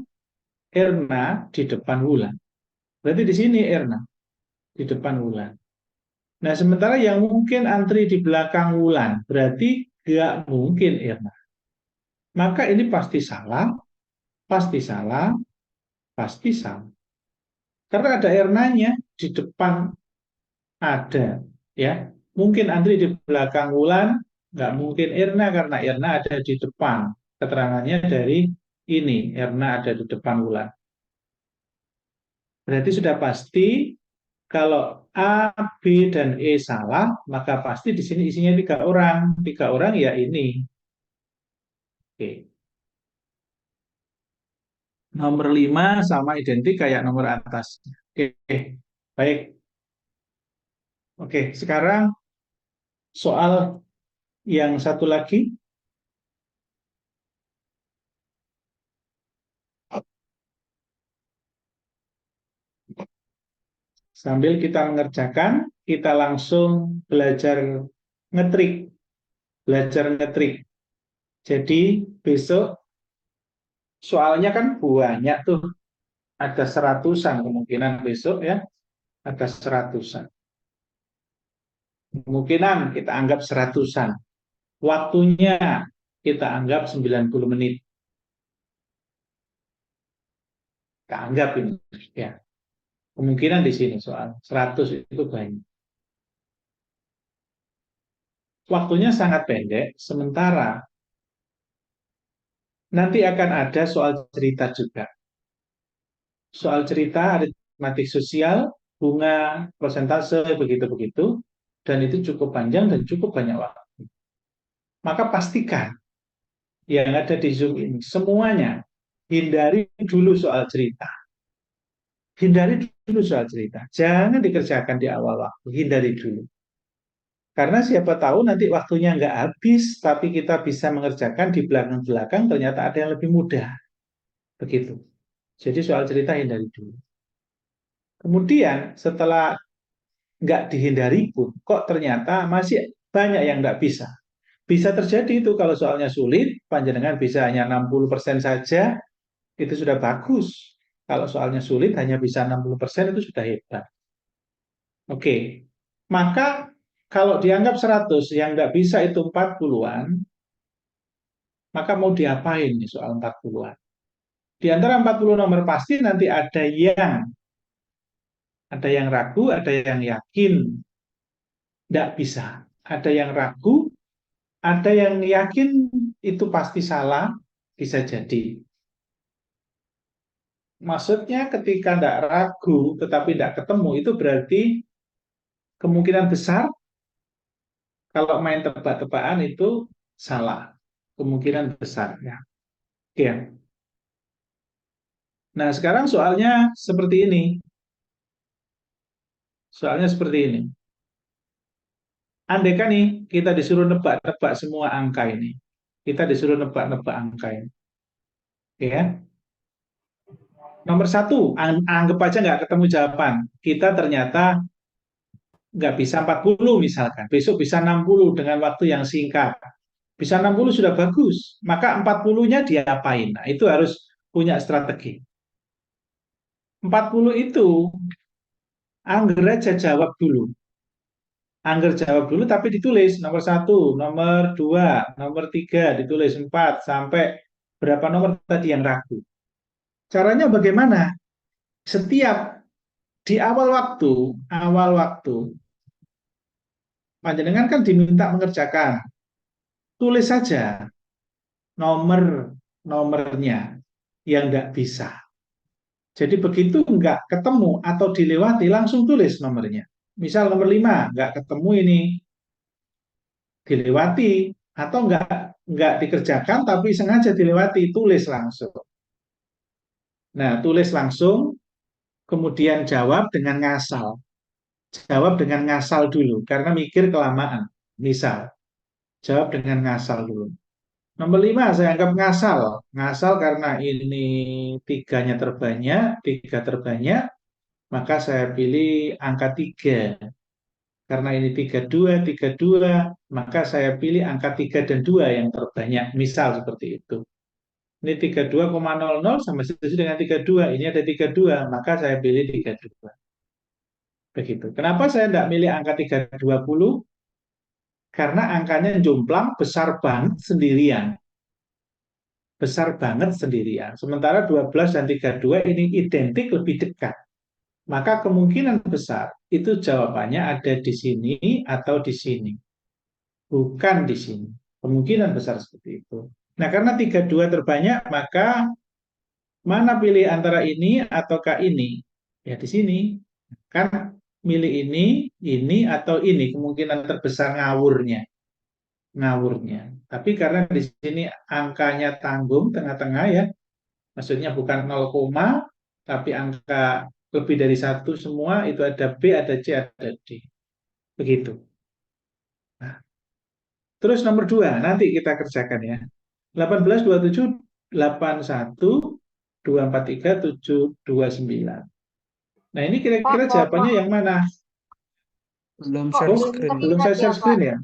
Erna di depan Wulan. Berarti di sini Erna di depan Wulan. Nah, sementara yang mungkin antri di belakang Wulan, berarti nggak mungkin Erna. maka ini pasti salah, pasti salah, pasti salah. Karena ada Ernanya di depan ada, ya. Mungkin Andri di belakang Wulan, nggak mungkin Erna karena Erna ada di depan. Keterangannya dari ini, Erna ada di depan Wulan. Berarti sudah pasti kalau A, B, dan E salah, maka pasti di sini isinya 3 orang. 3 orang ya ini. Oke. Nomor 5 sama identik kayak nomor atas. Oke, baik. Oke, sekarang soal yang satu lagi. Sambil kita mengerjakan, kita langsung belajar ngetrik. Belajar ngetrik. Jadi besok soalnya kan banyak tuh. Ada seratusan kemungkinan besok ya. Ada seratusan. Kemungkinan kita anggap seratusan. Waktunya kita anggap 90 menit. Kita anggap ini ya. Kemungkinan di sini soal 100 itu banyak. Waktunya sangat pendek, sementara nanti akan ada soal cerita juga. Soal cerita, aritmatik sosial, bunga, persentase, begitu-begitu, dan itu cukup panjang dan cukup banyak waktu. Maka pastikan yang ada di Zoom ini, semuanya hindari dulu soal cerita. Hindari dulu soal cerita. Jangan dikerjakan di awal waktu, hindari dulu. Karena siapa tahu nanti waktunya nggak habis, tapi kita bisa mengerjakan di belakang-belakang, ternyata ada yang lebih mudah. Begitu. Jadi soal cerita hindari dulu. Kemudian setelah nggak dihindari pun, kok ternyata masih banyak yang nggak bisa. Bisa terjadi itu kalau soalnya sulit, panjenengan bisa hanya 60% saja, itu sudah bagus. Kalau soalnya sulit hanya bisa 60% itu sudah hebat. Oke, maka kalau dianggap 100, yang nggak bisa itu 40-an, maka mau diapain nih soal 40-an? Di antara 40 nomor pasti nanti ada yang ragu, ada yang yakin tidak bisa. Ada yang ragu, ada yang yakin itu pasti salah, bisa jadi. Maksudnya ketika tidak ragu tetapi tidak ketemu, itu berarti kemungkinan besar kalau main tebak-tebakan itu salah. Kemungkinan besar ya. Oke. Nah, sekarang soalnya seperti ini. Soalnya seperti ini. Andai kan nih kita disuruh nebak-nebak semua angka ini. Kita disuruh nebak-nebak angka ini. Ya. Nomor satu, anggap aja nggak ketemu jawaban. Kita ternyata nggak bisa 40 misalkan. Besok bisa 60 dengan waktu yang singkat. Bisa 60 sudah bagus. Maka 40-nya diapain? Nah, itu harus punya strategi. 40 itu angger aja jawab dulu. Angger jawab dulu tapi ditulis nomor satu, nomor dua, nomor tiga, ditulis 4 sampai berapa nomor tadi yang ragu. Caranya bagaimana? Setiap di awal waktu, panjenengan kan diminta mengerjakan. Tulis saja nomor-nomornya yang tidak bisa. Jadi begitu nggak ketemu atau dilewati, langsung tulis nomornya. Misal nomor 5, nggak ketemu ini, dilewati. Atau nggak dikerjakan tapi sengaja dilewati, tulis langsung. Nah, tulis langsung, kemudian jawab dengan ngasal. Jawab dengan ngasal dulu, karena mikir kelamaan. Misal, jawab dengan ngasal dulu. Nomor 5 saya anggap ngasal. Ngasal karena ini tiga terbanyak, maka saya pilih angka 3. Karena ini tiga dua, maka saya pilih angka 3 dan 2 yang terbanyak. Misal seperti itu. Ini 32,00 sama sesuai dengan 32. Ini ada 32, maka saya pilih 32. Begitu. Kenapa saya tidak milih angka 320? Karena angkanya jomplang besar banget sendirian. besar banget sendirian. Sementara 12 dan 32 ini identik lebih dekat. Maka kemungkinan besar itu jawabannya ada di sini atau di sini. Bukan di sini. Kemungkinan besar seperti itu. Nah, karena 32 terbanyak, maka mana pilih antara ini ataukah ini? Ya di sini. Kan milih ini atau ini. Kemungkinan terbesar ngawurnya. Tapi karena di sini angkanya tanggung tengah-tengah ya, maksudnya bukan 0, tapi angka lebih dari satu semua, itu ada B, ada C, ada D. Begitu. Nah, terus nomor 2, nanti kita kerjakan ya. 18, 27, 81, 243, 729. Nah, ini Pak, kira-kira jawabannya yang mana? Belum kok share Oh, belum screen. belum terlihat saya ya, share Pak? screen ya?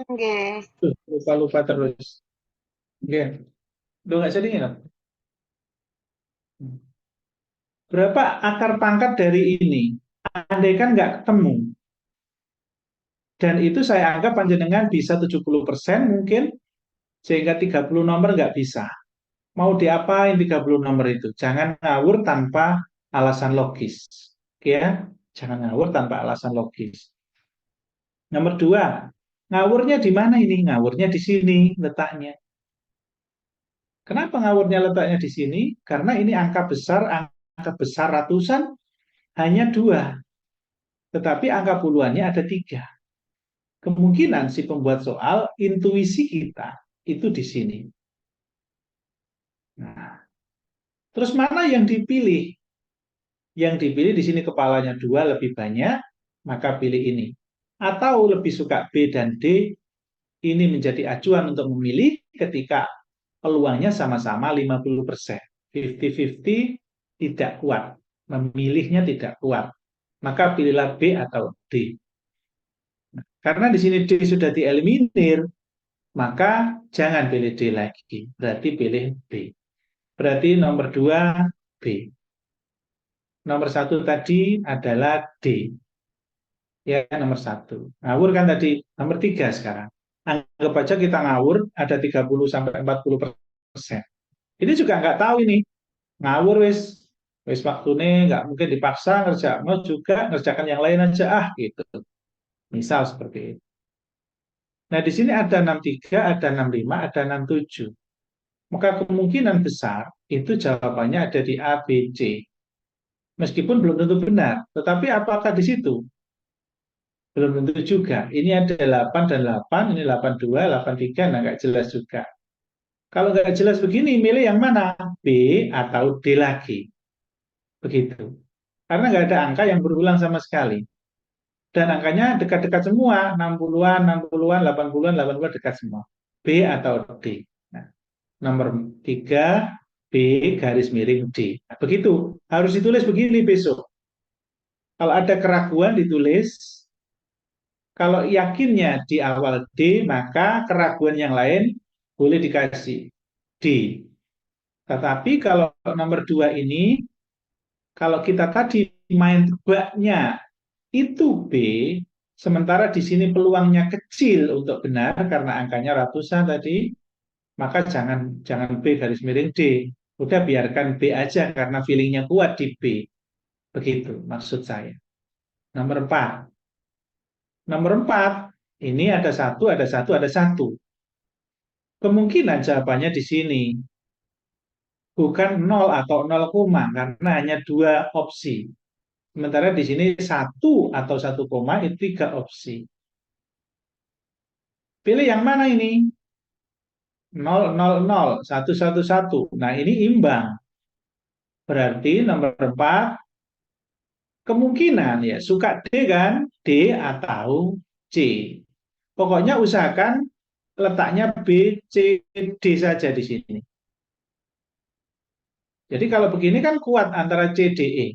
Oke. Lupa-lupa terus. Oke. Udah nggak jadi ingat? Berapa akar pangkat dari ini? Andai kan nggak ketemu. Dan itu saya anggap panjenengan bisa 70% mungkin, sehingga 30 nomor nggak bisa. Mau diapain 30 nomor itu? Jangan ngawur tanpa alasan logis. Ya, jangan ngawur tanpa alasan logis. Nomor 2, ngawurnya di mana ini? Ngawurnya di sini letaknya. Kenapa ngawurnya letaknya di sini? Karena ini angka besar ratusan hanya 2, tetapi angka puluhannya ada 3. Kemungkinan si pembuat soal, intuisi kita itu di sini. Nah, terus mana yang dipilih? Yang dipilih di sini kepalanya 2 lebih banyak, maka pilih ini. Atau lebih suka B dan D, ini menjadi acuan untuk memilih ketika peluangnya sama-sama 50%. 50-50 tidak kuat. Memilihnya tidak kuat. Maka pilihlah B atau D. Karena di sini D sudah dieliminir, maka jangan pilih D lagi. Berarti pilih B. Berarti nomor 2 B. Nomor 1 tadi adalah D. Ya, nomor 1. Ngawur kan tadi. Nomor 3 sekarang. Anggap aja kita ngawur ada 30-40%. Ini juga nggak tahu ini. Ngawur wis waktunya nggak mungkin dipaksa ngerjakan juga ngerjakan yang lain aja gitu. Misal seperti itu. Nah, di sini ada 63, ada 65, ada 67. Maka kemungkinan besar itu jawabannya ada di A, B, C. Meskipun belum tentu benar, tetapi apakah di situ? Belum tentu juga. Ini ada 8 dan 8, ini 82, 83, nah nggak jelas juga. Kalau nggak jelas begini, milih yang mana? B atau D lagi. Begitu. Karena nggak ada angka yang berulang sama sekali. Dan angkanya dekat-dekat semua, 60-an, 60-an, 80-an, 80-an dekat semua. B atau D. Nah, nomor 3, B garis miring D. Nah, begitu. Harus ditulis begini besok. Kalau ada keraguan ditulis. Kalau yakinnya di awal D, maka keraguan yang lain boleh dikasih D. Tetapi kalau nomor 2 ini, kalau kita tadi main tebaknya itu B, sementara di sini peluangnya kecil untuk benar karena angkanya ratusan tadi, maka jangan B garis miring D. Udah biarkan B aja karena feelingnya kuat di B. Begitu maksud saya. Nomor 4. Nomor 4, ini ada satu, ada satu, ada satu. Kemungkinan jawabannya di sini. Bukan 0 atau 0, karena hanya 2 opsi. Sementara di sini 1 atau 1, itu 3 opsi. Pilih yang mana ini? 0, 0, 0, 1, 1, 1. Nah, ini imbang. Berarti nomor 4, kemungkinan ya suka D kan? D atau C. Pokoknya usahakan letaknya B, C, D saja di sini. Jadi kalau begini kan kuat antara C, D, E.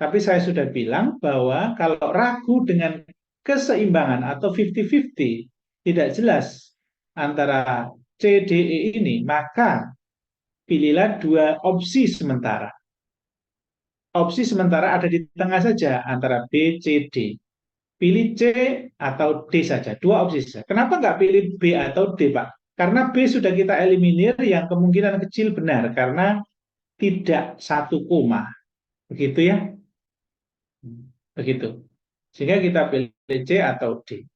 Tapi saya sudah bilang bahwa kalau ragu dengan keseimbangan atau 50-50, tidak jelas antara C, D, E ini, maka pilihlah 2 opsi sementara. Opsi sementara ada di tengah saja antara B, C, D. Pilih C atau D saja, 2 opsi saja. Kenapa nggak pilih B atau D, Pak? Karena B sudah kita eliminir yang kemungkinan kecil benar karena tidak satu koma. Begitu ya? Begitu. Sehingga kita pilih C atau D.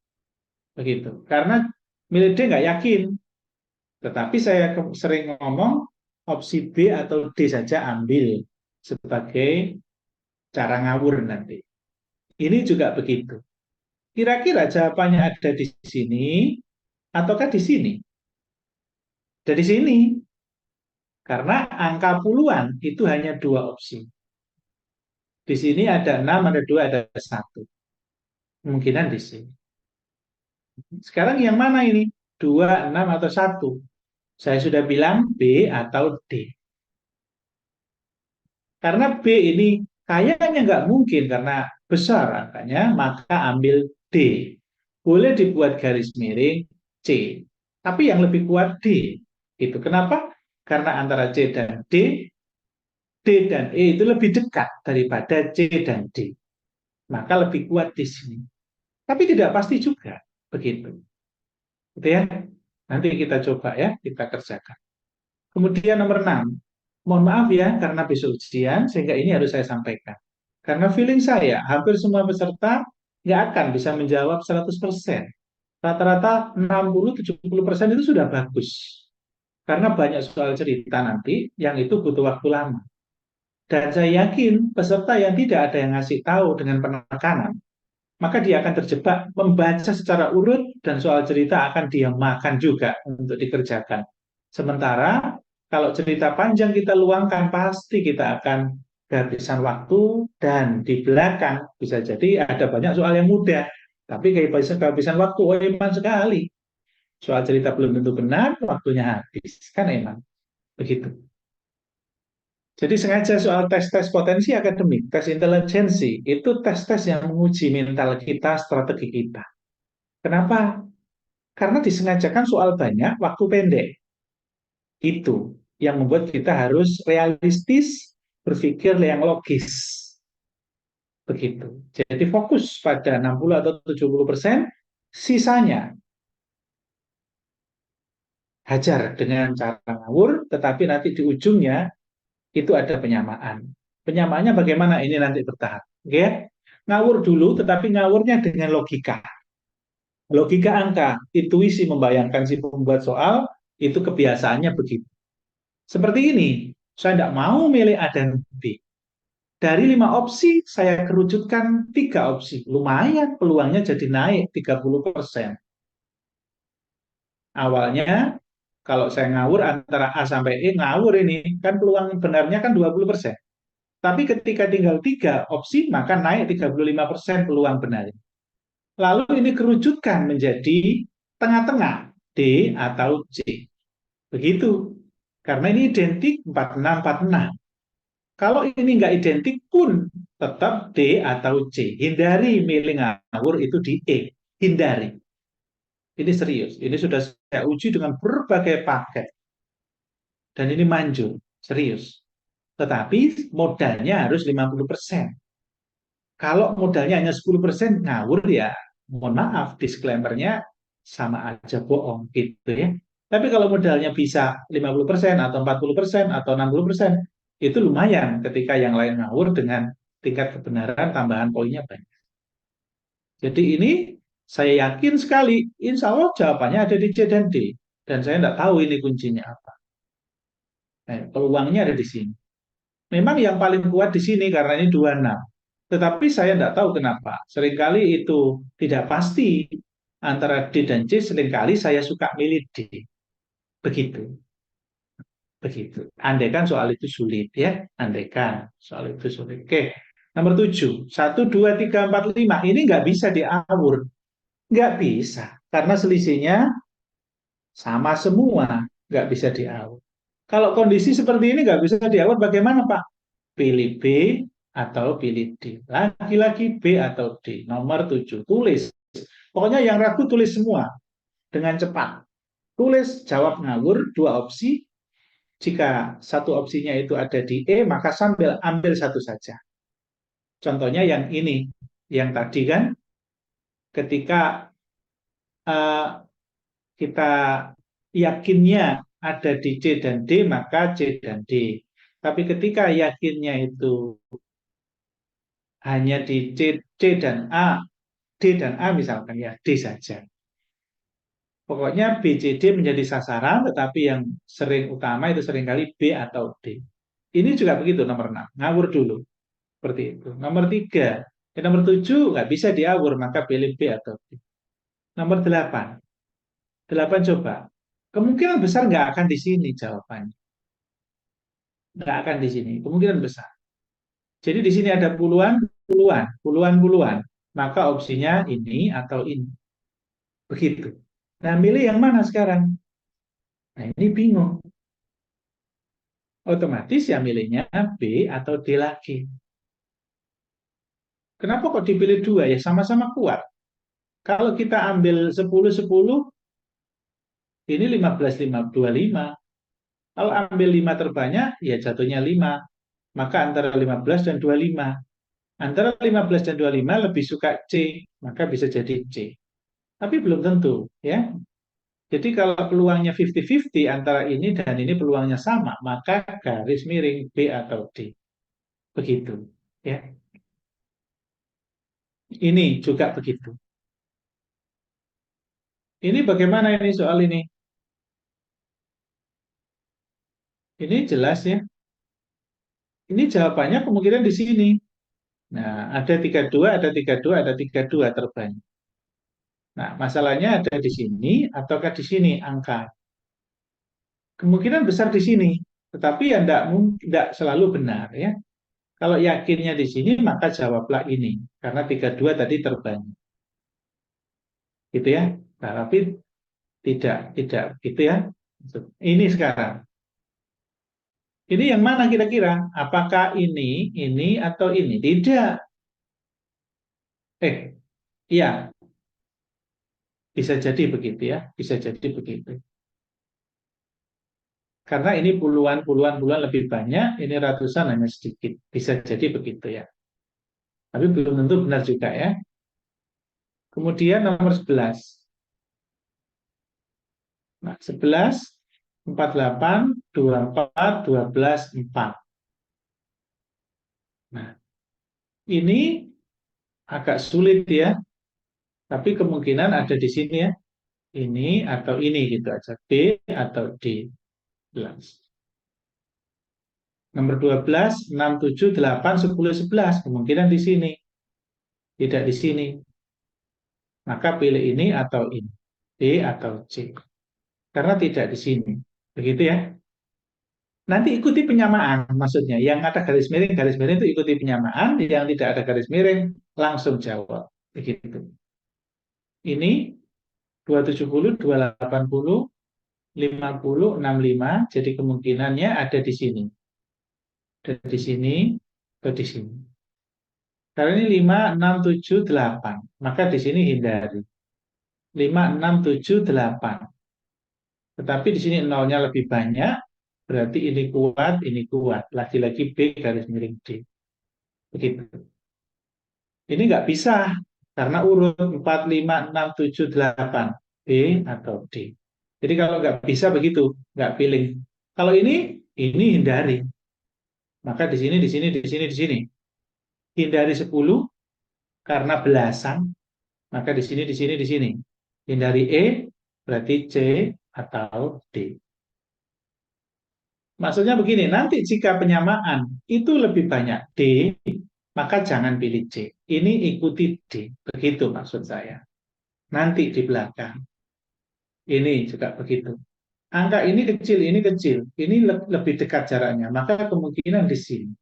Begitu. Karena milih D nggak yakin. Tetapi saya sering ngomong opsi B atau D saja ambil sebagai cara ngawur nanti. Ini juga begitu. Kira-kira jawabannya ada di sini ataukah di sini? Dari sini. Karena angka puluhan itu hanya dua opsi. Di sini ada 6, ada 2, ada 1. Kemungkinan di sini. Sekarang yang mana ini? 2, 6, atau 1? Saya sudah bilang B atau D. Karena B ini kayaknya nggak mungkin karena besar angkanya, maka ambil D. Boleh dibuat garis miring C. Tapi yang lebih kuat D. Itu kenapa? Karena antara C dan D dan E itu lebih dekat daripada C dan D. Maka lebih kuat di sini. Tapi tidak pasti juga. Begitu. Gitu ya. Nanti kita coba ya, kita kerjakan. Kemudian nomor 6. Mohon maaf ya, karena besok ujian, sehingga ini harus saya sampaikan. Karena feeling saya, hampir semua peserta nggak akan bisa menjawab 100%. Rata-rata 60-70% itu sudah bagus. Karena banyak soal cerita nanti yang itu butuh waktu lama. Dan saya yakin peserta yang tidak ada yang ngasih tahu dengan penekanan, maka dia akan terjebak membaca secara urut dan soal cerita akan dia makan juga untuk dikerjakan. Sementara kalau cerita panjang kita luangkan, pasti kita akan kehabisan waktu dan di belakang bisa jadi ada banyak soal yang mudah, tapi kehabisan waktu, oh emang sekali. Soal cerita belum tentu benar, waktunya habis. Kan emang begitu. Jadi sengaja soal tes-tes potensi akademik, tes intelijensi, itu tes-tes yang menguji mental kita, strategi kita. Kenapa? Karena disengajakan soal banyak, waktu pendek. Itu yang membuat kita harus realistis, berpikir yang logis. Begitu. Jadi fokus pada 60 atau 70%, sisanya hajar dengan cara ngawur, tetapi nanti di ujungnya itu ada penyamaan. Penyamaannya bagaimana? Ini nanti bertahap. Oke? Ngawur dulu, tetapi ngawurnya dengan logika. Logika angka, intuisi membayangkan si pembuat soal, itu kebiasaannya begitu. Seperti ini, saya tidak mau milih A dan B. Dari 5 opsi, saya kerucutkan 3 opsi. Lumayan, peluangnya jadi naik 30%. Awalnya, kalau saya ngawur antara A sampai E, ngawur ini, kan peluang benarnya kan 20%. Tapi ketika tinggal 3 opsi, maka naik 35% peluang benar. Lalu ini kerucutkan menjadi tengah-tengah, D atau C. Begitu. Karena ini identik 46-46. Kalau ini nggak identik pun tetap D atau C. Hindari milih ngawur itu di E. Hindari. Ini serius. Ini sudah saya uji dengan berbagai paket. Dan ini manjur. Serius. Tetapi modalnya harus 50%. Kalau modalnya hanya 10%, ngawur ya, mohon maaf, disclaimer-nya sama aja bohong gitu ya. Tapi kalau modalnya bisa 50% atau 40% atau 60%, itu lumayan ketika yang lain ngawur dengan tingkat kebenaran tambahan poinnya banyak. Jadi ini saya yakin sekali, insya Allah jawabannya ada di C dan D. Dan saya tidak tahu ini kuncinya apa. Nah, peluangnya ada di sini. Memang yang paling kuat di sini karena ini 26. Tetapi saya tidak tahu kenapa. Seringkali itu tidak pasti antara D dan C, seringkali saya suka milih D. Begitu. Begitu. Andaikan soal itu sulit ya. Andaikan soal itu sulit. Oke. Nomor 7. 1, 2, 3, 4, 5. Ini nggak bisa diawur. Nggak bisa. Karena selisihnya sama semua. Nggak bisa diawur. Kalau kondisi seperti ini nggak bisa diawur, bagaimana Pak? Pilih B atau pilih D. Lagi-lagi B atau D. Nomor 7. Tulis. Pokoknya yang ragu tulis semua. Dengan cepat. Tulis jawab ngawur 2 opsi. Jika satu opsinya itu ada di E, maka sambil ambil satu saja. Contohnya yang ini. Yang tadi kan ketika kita yakinnya ada di C dan D, maka C dan D. Tapi ketika yakinnya itu hanya di C dan A, D dan A misalkan ya, D saja. Pokoknya B, C, D menjadi sasaran, tetapi yang sering utama itu seringkali B atau D. Ini juga begitu nomor 6, ngawur dulu. Seperti itu. Nomor 3, nomor 7 nggak bisa diawur, maka pilih B atau D. Nomor 8, 8 coba. Kemungkinan besar nggak akan di sini jawabannya. Nggak akan di sini, kemungkinan besar. Jadi di sini ada puluhan, puluhan, puluhan, puluhan. Maka opsinya ini atau ini. Begitu. Nah, milih yang mana sekarang? Nah, ini bingung. Otomatis ya milihnya B atau D lagi. Kenapa kok dipilih dua? Ya sama-sama kuat. Kalau kita ambil 10-10, ini 15-25. Kalau ambil 5 terbanyak, ya jatuhnya 5. Maka antara 15 dan 25. Antara 15 dan 25 lebih suka C, maka bisa jadi C. Tapi belum tentu, ya. Jadi kalau peluangnya 50-50 antara ini dan ini peluangnya sama, maka garis miring B atau D. Begitu, ya. Ini juga begitu. Ini bagaimana ini soal ini? Ini jelas ya. Ini jawabannya kemungkinan di sini. Nah, ada 32, ada 32, ada 32 terbanyak. Nah, masalahnya ada di sini ataukah di sini angka. Kemungkinan besar di sini, tetapi ya tidak selalu benar ya. Kalau yakinnya di sini, maka jawablah ini. Karena 32 tadi terbanyak. Gitu ya. Nah, tapi tidak gitu ya. Ini sekarang. Ini yang mana kira-kira? Apakah ini, atau ini? Tidak. Iya, bisa jadi begitu ya. Bisa jadi begitu. Karena ini puluhan, puluhan, puluhan lebih banyak, ini ratusan hanya sedikit. Bisa jadi begitu ya. Tapi belum tentu benar juga ya. Kemudian nomor 11. Nah, 11, 48, 24, 12, 4. Nah, ini agak sulit ya. Tapi kemungkinan ada di sini ya. Ini atau ini gitu aja. B atau D. 11. Nomor 12, 6, 7, 8, 10, 11. Kemungkinan di sini. Tidak di sini. Maka pilih ini atau ini. D atau C. Karena tidak di sini. Begitu ya. Nanti ikuti penyamaan maksudnya. Yang ada garis miring itu ikuti penyamaan. Yang tidak ada garis miring, langsung jawab. Begitu. Ini 270, 280, 50, 65. Jadi kemungkinannya ada di sini. Ada di sini atau di sini. Karena ini 5, 6, 7, 8. Maka di sini hindari. 5, 6, 7, 8. Tetapi di sini nolnya lebih banyak, berarti ini kuat, ini kuat. Lagi-lagi B garis miring D. Begitu. Ini nggak bisa, karena urut 4, 5, 6, 7, 8. B atau D. Jadi kalau nggak bisa begitu, nggak pilih. Kalau ini hindari. Maka di sini, di sini, di sini, di sini. Hindari 10, karena belasan. Maka di sini, di sini, di sini. Hindari E, berarti C atau D. Maksudnya begini, nanti jika penyamaan itu lebih banyak D, maka jangan pilih C. Ini ikuti D. Begitu maksud saya. Nanti di belakang. Ini juga begitu. Angka ini kecil, ini kecil. Ini lebih dekat jaraknya. Maka kemungkinan di sini.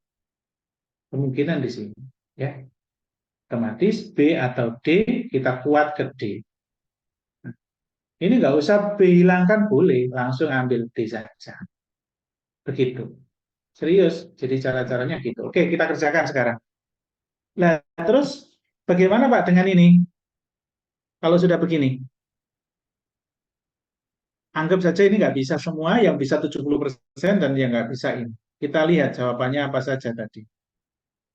Kemungkinan di sini. Ya. Otomatis B atau D, kita kuat ke D. Ini nggak usah B hilangkan, boleh. Langsung ambil D saja. Begitu. Serius. Jadi cara-caranya gitu. Oke, kita kerjakan sekarang. Nah, terus bagaimana Pak dengan ini? Kalau sudah begini, anggap saja ini nggak bisa semua, yang bisa 70% dan yang nggak bisa ini. Kita lihat jawabannya apa saja tadi.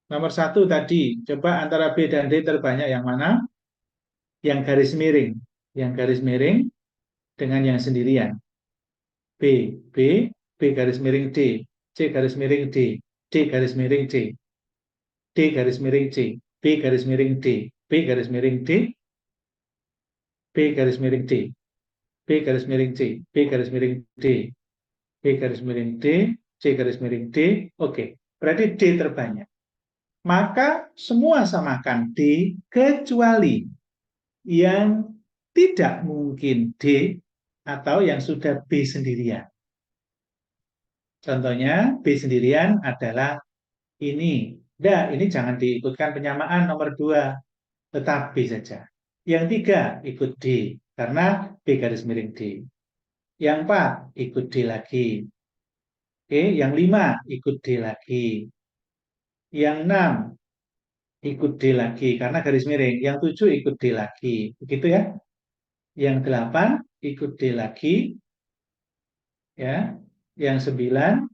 Nomor 1 tadi, coba antara B dan D terbanyak yang mana? Yang garis miring. Yang garis miring dengan yang sendirian. B, B, B garis miring D, C garis miring D, D garis miring C, D garis miring C, B garis miring D, B garis miring D, B garis miring D, B garis miring C, B garis miring D, B garis miring D, C garis miring D. Oke, berarti D terbanyak. Maka semua samakan D kecuali yang tidak mungkin D atau yang sudah B sendirian. Contohnya B sendirian adalah ini. Nah, ini jangan diikutkan penyamaan nomor 2, tetap B saja. Yang 3 ikut D, karena B garis miring D. Yang 4 ikut D lagi. Oke, yang 5 ikut D lagi. Yang 6 ikut D lagi, karena garis miring. Yang 7 ikut D lagi. Begitu ya. Yang 8 ikut D lagi. Ya. Yang 9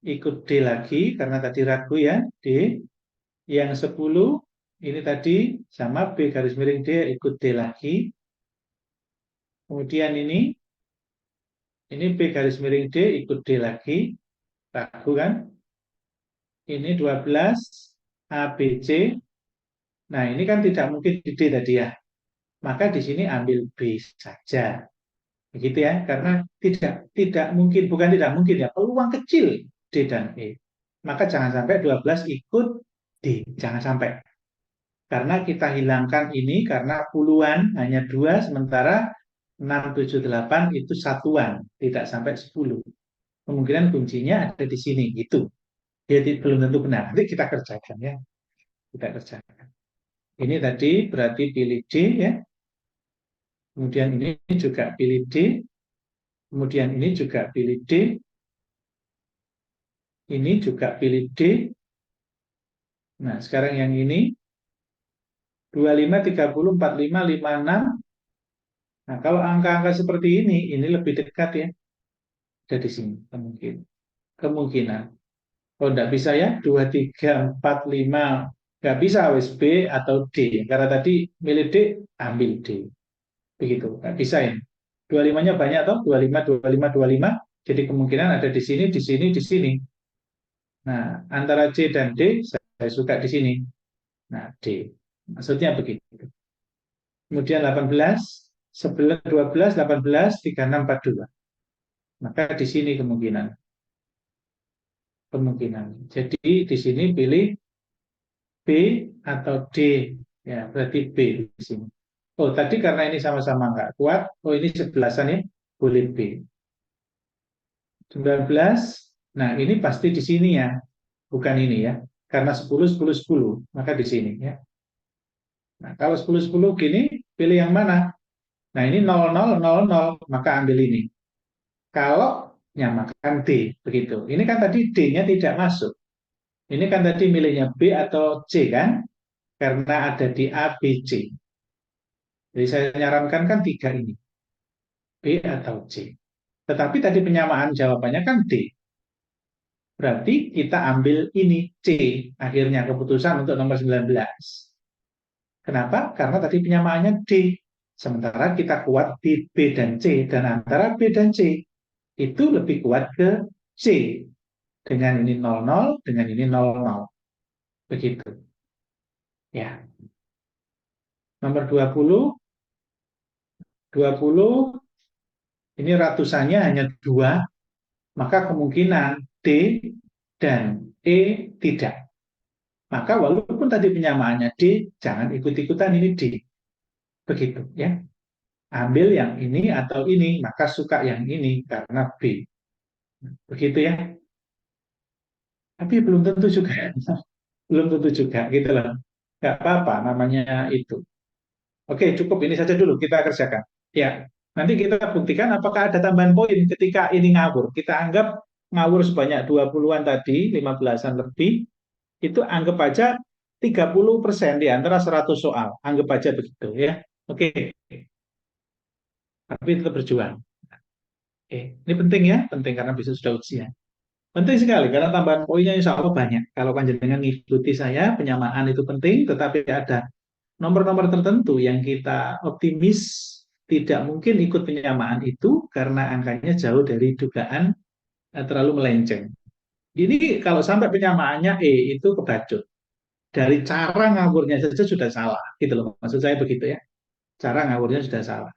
ikut D lagi, karena tadi ragu ya, D. Yang 10 ini tadi sama B garis miring D ikut D lagi. Kemudian ini B garis miring D ikut D lagi. Ragu kan? Ini 12 ABC. Nah, ini kan tidak mungkin di D tadi ya. Maka di sini ambil B saja. Begitu ya, karena tidak mungkin, bukan tidak mungkin ya, peluang kecil D dan E. Maka jangan sampai 12 ikut D, jangan sampai. Karena kita hilangkan ini karena puluhan hanya 2, sementara 6, 7, 8 itu satuan, tidak sampai 10. Kemungkinan kuncinya ada di sini, gitu. Dia belum tentu benar. Nanti kita kerjakan ya. Kita kerjakan. Ini tadi berarti pilih D ya. Kemudian ini juga pilih D. Kemudian ini juga pilih D. Ini juga pilih D. Nah, sekarang yang ini 25, 30, 45, 56. Nah, kalau angka-angka seperti ini lebih dekat ya. Ada di sini kemungkinan. Oh, enggak bisa ya, 2, 3, 4, 5. Enggak bisa wis B atau D. Karena tadi milih D, ambil D. Begitu, enggak bisa ya. 25-nya banyak toh, 25, 25, 25. Jadi kemungkinan ada di sini, di sini, di sini. Nah, antara C dan D, saya suka di sini. Nah, D. Maksudnya begitu. Kemudian 18, 11, 12, 18, 36, 42. Maka di sini kemungkinan. Jadi di sini pilih B atau D. Ya, berarti B di sini. Oh, tadi karena ini sama-sama nggak kuat. Oh, ini 11-an ya. Boleh B. 19. Nah, ini pasti di sini ya. Bukan ini ya. Karena 10, 10, 10. Maka di sini ya. Nah, kalau 10, 10 gini, pilih yang mana? Nah, ini 0, 0, 0, 0. Maka ambil ini. Kalau nyamakan D, begitu. Ini kan tadi D-nya tidak masuk. Ini kan tadi milihnya B atau C kan? Karena ada di A, B, C. Jadi saya nyarankan kan 3 ini. B atau C. Tetapi tadi penyamaan jawabannya kan D. Berarti kita ambil ini C. Akhirnya keputusan untuk nomor 19. Kenapa? Karena tadi penyamaannya D. Sementara kita kuat di B dan C. Dan antara B dan C itu lebih kuat ke C. Dengan ini 00, dengan ini 00. Begitu. Ya. Nomor 20. 20 ini ratusannya hanya 2, maka kemungkinan D dan E tidak. Maka walaupun tadi penyamaannya D, jangan ikut-ikutan ini D. Begitu ya. Ambil yang ini atau ini, maka suka yang ini karena B. Begitu ya. Tapi belum tentu juga. Belum tentu juga gitu loh. Gak apa-apa namanya itu. Oke, cukup ini saja dulu kita kerjakan. Ya, nanti kita buktikan apakah ada tambahan poin ketika ini ngawur. Kita anggap ngawur sebanyak 20-an tadi, 15-an lebih, itu anggap aja 30% di antara 100 soal. Anggap aja begitu ya. Oke. Tapi tetap berjuang. Oke. Ini penting ya, penting karena besok sudah ujian. Penting sekali karena tambahan poinnya insya Allah banyak. Kalau panjenengan mengikuti saya, penyamaan itu penting, tetapi ada nomor-nomor tertentu yang kita optimis tidak mungkin ikut penyamaan itu karena angkanya jauh dari dugaan terlalu melenceng. Ini kalau sampai penyamaannya E itu kebacut. Dari cara ngawurnya saja sudah salah, gitu loh. Maksud saya begitu ya. Cara ngawurnya sudah salah.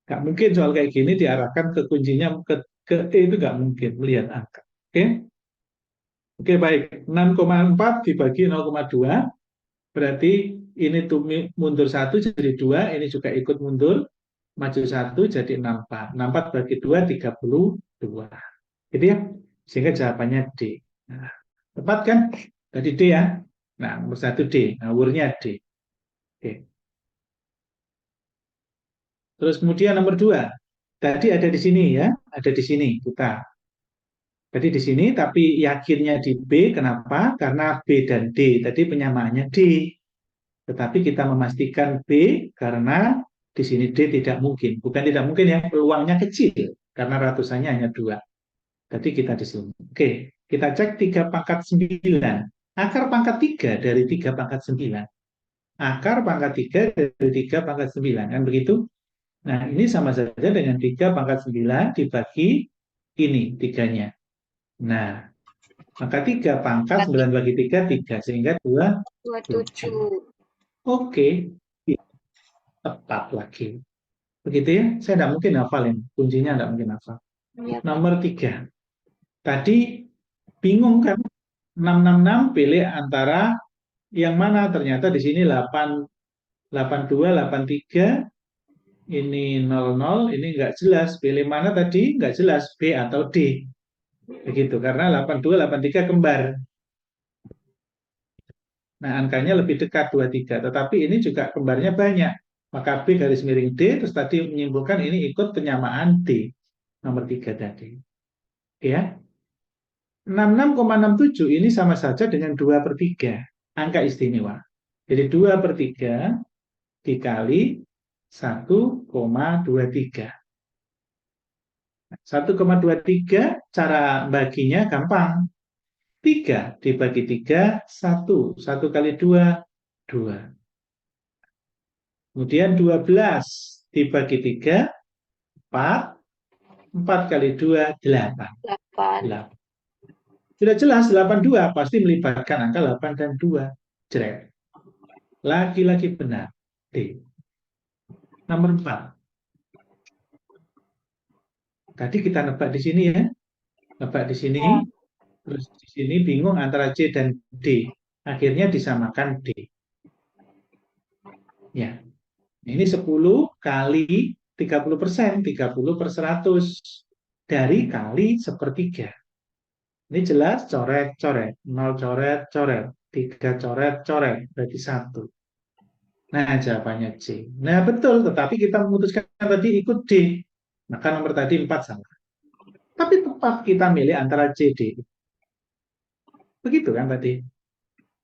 Nggak mungkin soal kayak gini diarahkan ke kuncinya ke E itu nggak mungkin melihat angka. Oke? Oke, baik. 6,4 dibagi 0,2 berarti ini tuh mundur satu jadi 2, ini juga ikut mundur, maju satu jadi 64. 64 bagi 2, 32. Gitu ya. Sehingga jawabannya D. Nah, tepat kan? Tadi D ya. Nah, nomor satu D. Ngawurnya D. Oke. Terus kemudian nomor 2. Tadi ada di sini ya. Ada di sini kita. Tadi di sini, tapi yakinnya di B. Kenapa? Karena B dan D. Tadi penyamaannya D. Tetapi kita memastikan B karena di sini D tidak mungkin. Bukan tidak mungkin ya, peluangnya kecil. Karena ratusannya hanya 2. Jadi kita di sini. Oke, kita cek 3 pangkat 9. Akar pangkat 3 dari 3 pangkat 9. Akar pangkat 3 dari 3 pangkat 9. Kan begitu? Nah, ini sama saja dengan 3 pangkat 9 dibagi ini, 3-nya. Nah, maka 3 pangkat 9 bagi 3, 3. Sehingga 27. 27. Oke, tepat lagi. Begitu ya? Saya tidak mungkin hafalin. Kuncinya tidak mungkin hafal. Ya, Pak. Nomor 3. Tadi bingung kan? 666 pilih antara yang mana? Ternyata di sini 8, 82, 83. Ini 00, ini nggak jelas. Pilih mana tadi? Nggak jelas. B atau D. Begitu. Karena 82, 83 kembar. Nah, angkanya lebih dekat 23. Tetapi ini juga kembarnya banyak. Maka B garis miring D, terus tadi menyimpulkan ini ikut penyamaan D. Nomor 3 tadi. Ya. 66,67 ini sama saja dengan 2/3. Angka istimewa. Jadi 2/3 dikali 1,23. 1,23 cara baginya gampang. 3 dibagi 3, 1. 1 kali 2, 2. Kemudian 12 dibagi 3, 4. 4 kali 2, 8. 8. 8. Sudah jelas 82 pasti melibatkan angka 8 dan 2. Jrek. Lagi-lagi benar. D. Nomor 4. Tadi kita nebak di sini ya. Nebak di sini. Terus di sini bingung antara C dan D. Akhirnya disamakan D. Ya. Ini 10 kali 30%. 30/100. Dari kali sepertiga. Ini jelas coret, coret. 0 coret, coret. 3 coret, coret. Berarti 1. Nah, jawabannya C. Nah, betul. Tetapi kita memutuskan tadi ikut D. Maka nomor tadi 4 salah. Tapi tepat kita milih antara C, D. Begitu kan tadi?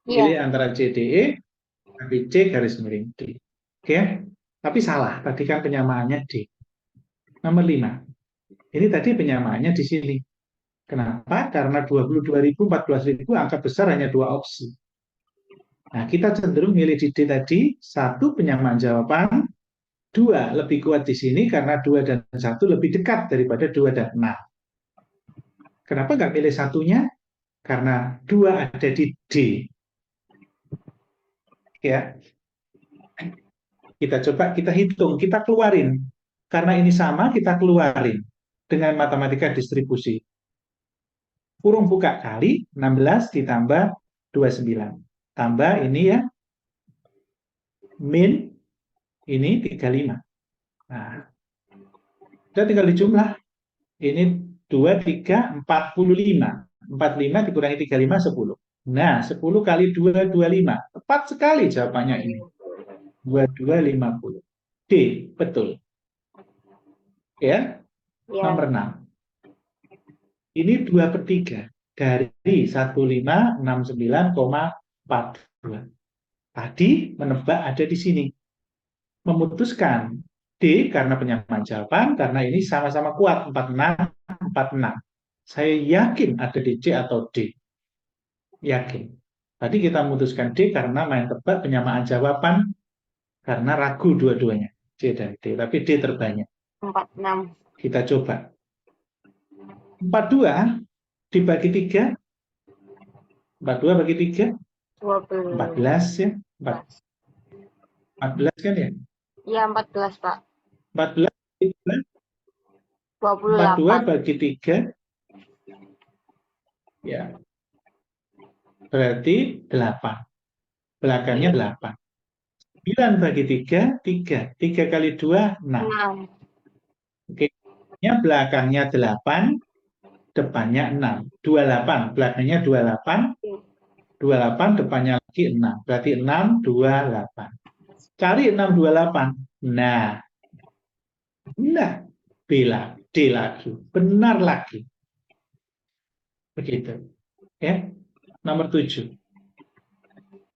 Pilih Iya. antara C, D, E. Tapi C garis miring D. Oke? Tapi salah. Tadi kan penyamaannya D. Nomor 5. Ini tadi penyamaannya di sini. Kenapa? Karena 22.000, 14.000 angka besar hanya 2 opsi. Nah, kita cenderung milih di D tadi. 1 penyamaan jawaban. 2 lebih kuat di sini karena 2 dan 1 lebih dekat daripada 2 dan 6. Kenapa nggak pilih satunya? Karena 2 ada di D. Ya. Kita coba, kita hitung, kita keluarin. Karena ini sama, kita keluarin dengan matematika distribusi. Kurung buka kali 16 ditambah 29. Tambah ini ya, min ini 35. Nah, kita tinggal dijumlah. Ini 2, 3, 45. 45 dikurangi 35, 10. Nah, 10 kali 2, 25. Tepat sekali jawabannya ini. 2250. D, betul. Ya, Ya. nomor 6. Ini 2/3 dari 1569,42. Tadi menebak ada di sini. Memutuskan D karena penyamaan jawaban, karena ini sama-sama kuat, 46, 46. Saya yakin ada di C atau D. Yakin. Tadi kita memutuskan D karena main tebak penyamaan jawaban, karena ragu dua-duanya. C dan D. Tapi D terbanyak. 46. Kita coba. 42 dibagi 3. 42 bagi 3. 12. 14 ya. 14 kan ya? Iya, 14, Pak. 14 42 28. bagi 3. Ya. Berarti 8. Belakangnya 8. 9 bagi 3, 3. 3 kali 2, 6. 6. Oke. Belakangnya 8, depannya 6. 28, belakangnya 28. 28, depannya lagi 6. Berarti 6, 28. Cari 6, 28. Nah, D lagi. Benar lagi. Begitu. Ya. Nomor 7.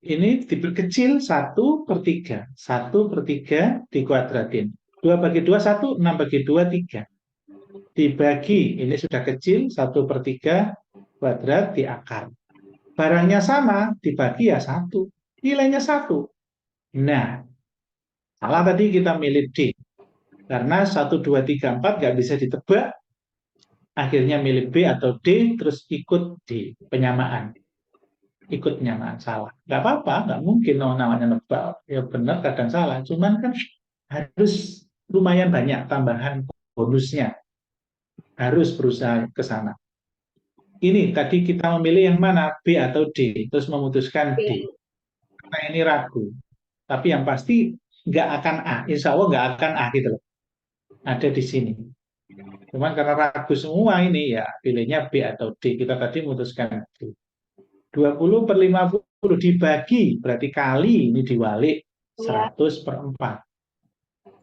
Ini diperkecil 1/3. 1/3 dikuadratin. 2 bagi 2, 1. 6 bagi 2, 3. Dibagi, ini sudah kecil, 1/3 kuadrat di akar. Barangnya sama, dibagi ya 1. Nilainya 1. Nah, salah tadi kita milih D. Karena 1, 2, 3, 4 nggak bisa ditebak. Akhirnya milih B atau D, terus ikut D. Penyamaan. Ikut penyamaan, salah. Nggak apa-apa, nggak mungkin namanya nebak. Ya benar, kadang salah. Cuman kan harus lumayan banyak tambahan bonusnya. Harus berusaha ke sana. Ini tadi kita memilih yang mana, B atau D, terus memutuskan D. Karena ini ragu. Tapi yang pasti nggak akan A. Insya Allah nggak akan A gitu loh. Ada di sini. Cuman karena ragu semua ini ya pilihnya B atau D. Kita tadi memutuskan D. 20/50 dibagi, berarti kali, ini diwalik Iya. 100/4.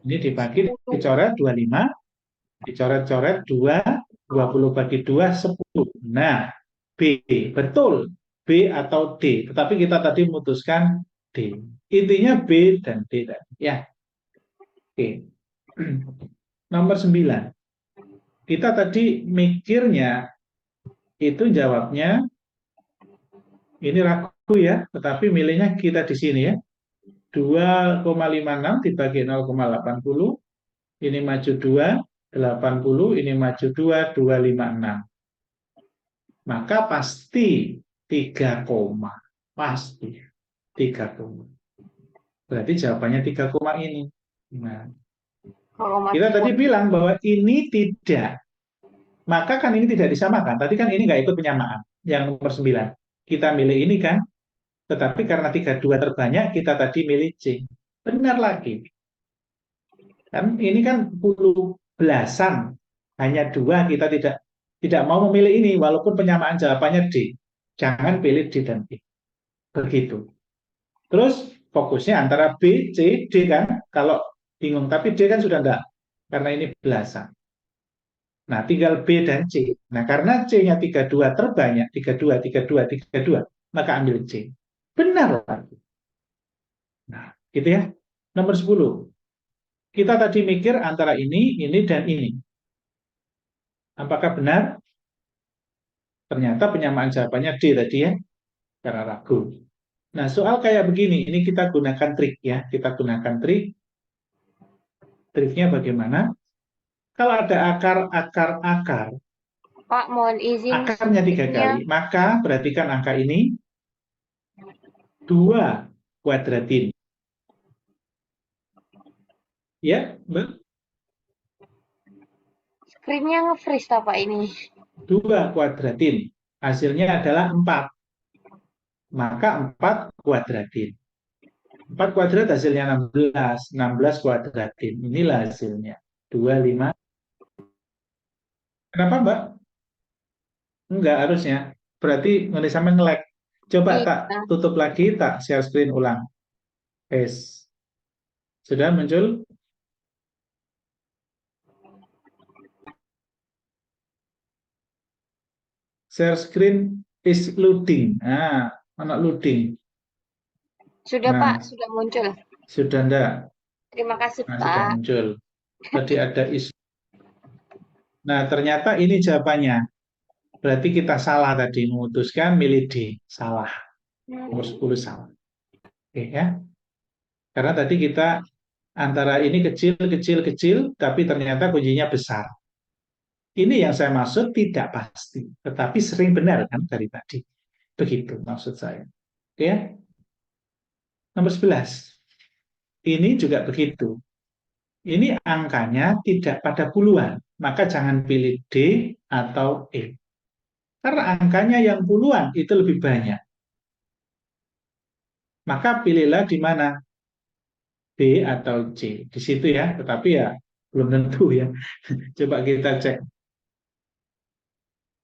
Ini dibagi, dicoret 25, dicoret-coret 2, 20 bagi 2, 10. Nah, B, betul. B atau D. Tetapi kita tadi memutuskan D. Intinya B dan D tadi. Ya. Oke. Nomor 9. Kita tadi mikirnya itu jawabnya ini ragu ya, tetapi milihnya kita di sini ya. 2,56 dibagi 0,80. Ini maju 2, 80. Ini maju 2, 256. Maka pasti 3, pasti 3, berarti jawabannya 3, ini. Nah, kita tadi bilang bahwa ini tidak, maka kan ini tidak disamakan. Tadi kan ini nggak ikut penyamaan. Yang nomor 9 kita milih ini kan, tetapi karena 32 terbanyak kita tadi milih C. Benar lagi, kan ini kan puluh belasan, hanya 2 kita tidak mau memilih ini walaupun penyamaan jawabannya D. Jangan pilih D dan E. Begitu. Terus fokusnya antara B, C, D kan. Kalau bingung, tapi D kan sudah enggak. Karena ini belasan. Nah, tinggal B dan C. Nah, karena C-nya 32 terbanyak, 32, 32, 32, maka ambil C. Benar lagi. Nah, gitu ya. Nomor 10. Kita tadi mikir antara ini, dan ini. Apakah benar? Ternyata penyamaan jawabannya D tadi ya. Karena ragu. Nah, soal kayak begini, ini kita gunakan trik ya. Kita gunakan trik. Triknya bagaimana? Kalau ada akar, Pak, mohon izin. akarnya 3 kali, maka perhatikan angka ini 2 kuadratin. Ya, Screen-nya nge-freeze Pak ini. 2 kuadratin. Hasilnya adalah 4. Maka 4 kuadratin. 4 kuadrat hasilnya 16. 16 kuadratin. Inilah hasilnya. 25. Kenapa, Mbak? Enggak harusnya. Berarti sampai nge-lag. Coba Iya. tak tutup lagi, tak share screen ulang. Yes. Sudah muncul? Share screen is loading. Nah, mana loading? Sudah Nah, Pak, sudah muncul. Sudah enggak? Terima kasih Nah, Pak. sudah muncul. Tadi ada isu. Nah, ternyata ini jawabannya. Berarti kita salah tadi memutuskan milih D. Salah. Nomor 10 salah. Oke ya. Karena tadi kita Antara ini kecil, kecil, kecil, tapi ternyata kuncinya besar. Ini yang saya maksud tidak pasti, tetapi sering benar kan dari tadi. Begitu maksud saya. Oke ya? Nomor 11. Ini juga begitu. Ini angkanya tidak pada puluhan, maka jangan pilih D atau E. Karena angkanya yang puluhan itu lebih banyak. Maka pilihlah di mana? B atau C. Di situ ya, tetapi ya belum tentu ya. Coba kita cek.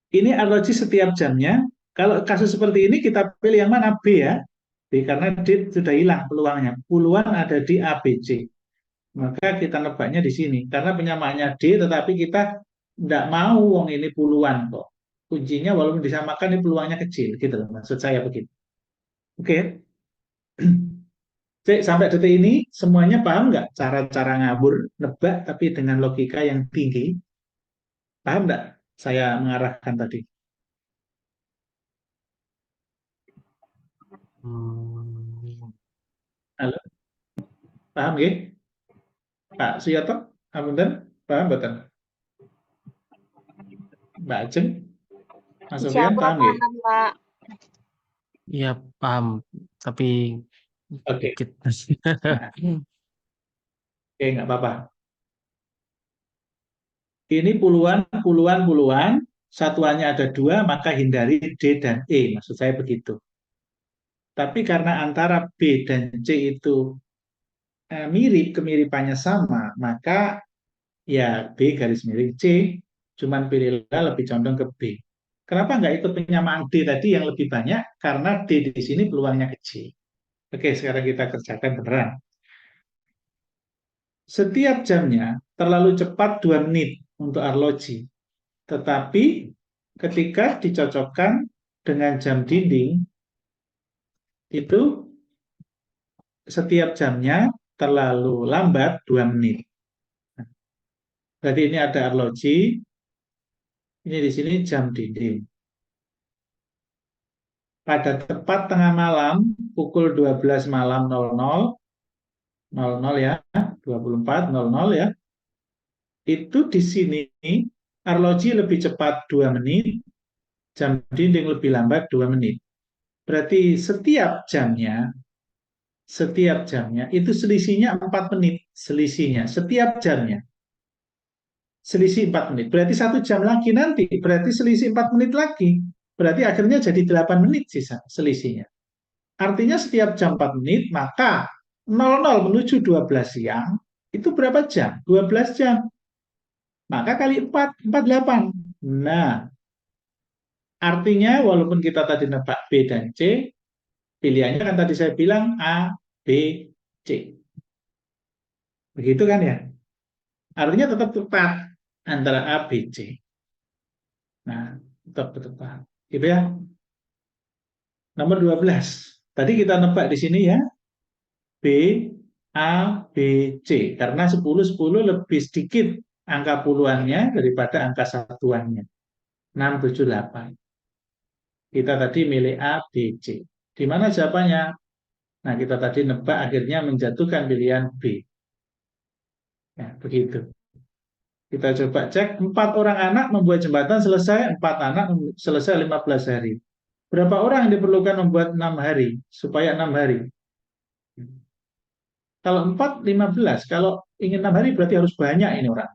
Ini arloji setiap jamnya. Kalau kasus seperti ini kita pilih yang mana? B ya. B karena D sudah hilang peluangnya. Puluhan ada di A, B, C. Maka kita nebaknya di sini. Karena penyamaannya D, tetapi kita tidak mau wong ini puluhan kok. Kuncinya walaupun disamakan ini peluangnya kecil. Gitu loh, maksud saya begitu. Oke. Cek, sampai detik ini semuanya paham nggak cara-cara ngabur, nebak tapi dengan logika yang tinggi? Paham nggak saya mengarahkan tadi? Hmm. Halo, paham ya? Pak Suyoto, Apunten, paham betul? Mbak Ajeng, Mas Insya Sofian, Allah paham ya? paham, Pak. Iya paham, tapi Oke, dikit. nah, oke nggak apa-apa. Ini puluhan, puluhan, puluhan, satuannya ada dua, maka hindari D dan E, maksud saya begitu. Tapi karena antara B dan C itu mirip, kemiripannya sama, maka ya B garis miring C, cuman pilihlah lebih condong ke B. Kenapa nggak ikut penyamaan D tadi yang lebih banyak? Karena D di sini peluangnya kecil. Oke, sekarang kita kerjakan beneran. Setiap jamnya terlalu cepat 2 menit untuk arloji. Tetapi ketika dicocokkan dengan jam dinding, itu setiap jamnya terlalu lambat 2 menit. Berarti ini ada arloji, ini di sini jam dinding. Pada tepat tengah malam, pukul 12 malam 00 ya, 24.00 ya, itu di sini arloji lebih cepat 2 menit, jam dinding lebih lambat 2 menit. Berarti setiap jamnya itu selisihnya 4 menit, selisihnya setiap jamnya. Selisih 4 menit. Berarti 1 jam lagi nanti, berarti selisih 4 menit lagi. Berarti akhirnya jadi 8 menit sisa selisihnya. Artinya setiap jam 4 menit, maka 00 menuju 12 siang, itu berapa jam? 12 jam. Maka kali 4, 48. Nah, artinya walaupun kita tadi nebak B dan C, pilihannya kan tadi saya bilang A, B, C. Begitu kan ya? Artinya tetap tepat antara A, B, C. Nah, tetap tepat. Gitu ya. Nomor 12. Tadi kita nebak di sini ya. B, A, B, C. Karena 10, 10 lebih sedikit angka puluhannya daripada angka satuannya. 6, 7, 8. Kita tadi milih A, B, C. Di mana jawabannya? Nah, kita tadi nebak akhirnya menjatuhkan pilihan B. Ya, begitu. Kita coba cek, 4 orang anak membuat jembatan selesai, 4 anak selesai 15 hari. Berapa orang yang diperlukan membuat 6 hari, supaya 6 hari? Kalau 4, 15. Kalau ingin 6 hari berarti harus banyak ini orang.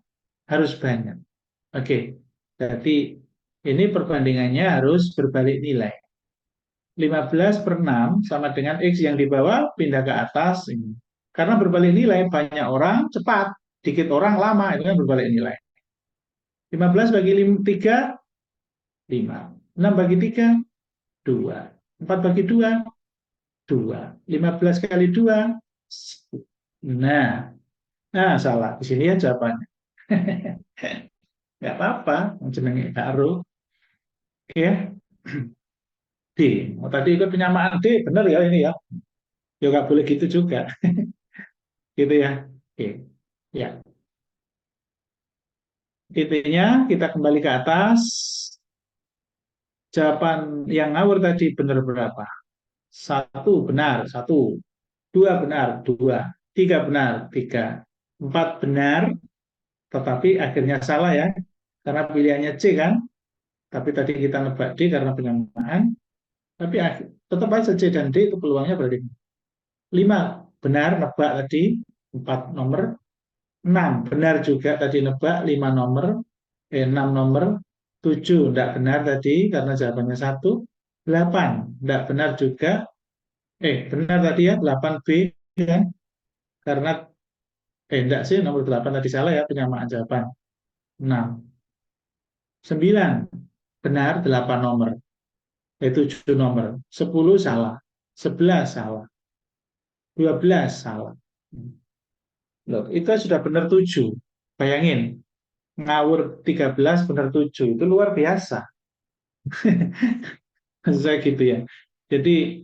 Harus banyak. Oke, jadi ini perbandingannya harus berbalik nilai. 15 per 6 sama dengan X yang di bawah pindah ke atas. Ini. Karena berbalik nilai, banyak orang cepat, dikit orang lama, itu kan berbalik nilai. 15 bagi 3, 5. 6 bagi 3, 2. 4 bagi 2, 2. 15 kali 2, 10. Nah, salah. Di sini ya jawabannya. Nggak apa-apa, jenenge karo. Ya, D. Oh, tadi ikut penyamaan D, benar ya ini ya. Ya nggak boleh gitu juga. Gitu ya. Oke. Ya. Intinya kita kembali ke atas. Jawaban yang ngawur tadi benar berapa? 1 benar, 1. 2 benar, 2. 3 benar, 3. 4 benar, tetapi akhirnya salah ya. Karena pilihannya C kan. Tapi tadi kita nebak D karena penyamaan. Tapi tetap aja C dan D itu peluangnya berarti 5 benar nebak tadi, 4 nomor. 6 benar juga tadi nebak, 5 nomor. 6 nomor. 7 tidak benar tadi karena jawabannya 1. 8 tidak benar juga. Benar tadi ya, 8B kan. Karena enggak sih, nomor 8 tadi salah ya, penyamaan jawaban. 6. 9 benar, 8 nomor. 7 nomor. 10 salah. 11 salah. 12 salah. Loh, itu sudah benar 7. Bayangin, ngawur 13 benar 7. Itu luar biasa. Saya gitu ya. Jadi,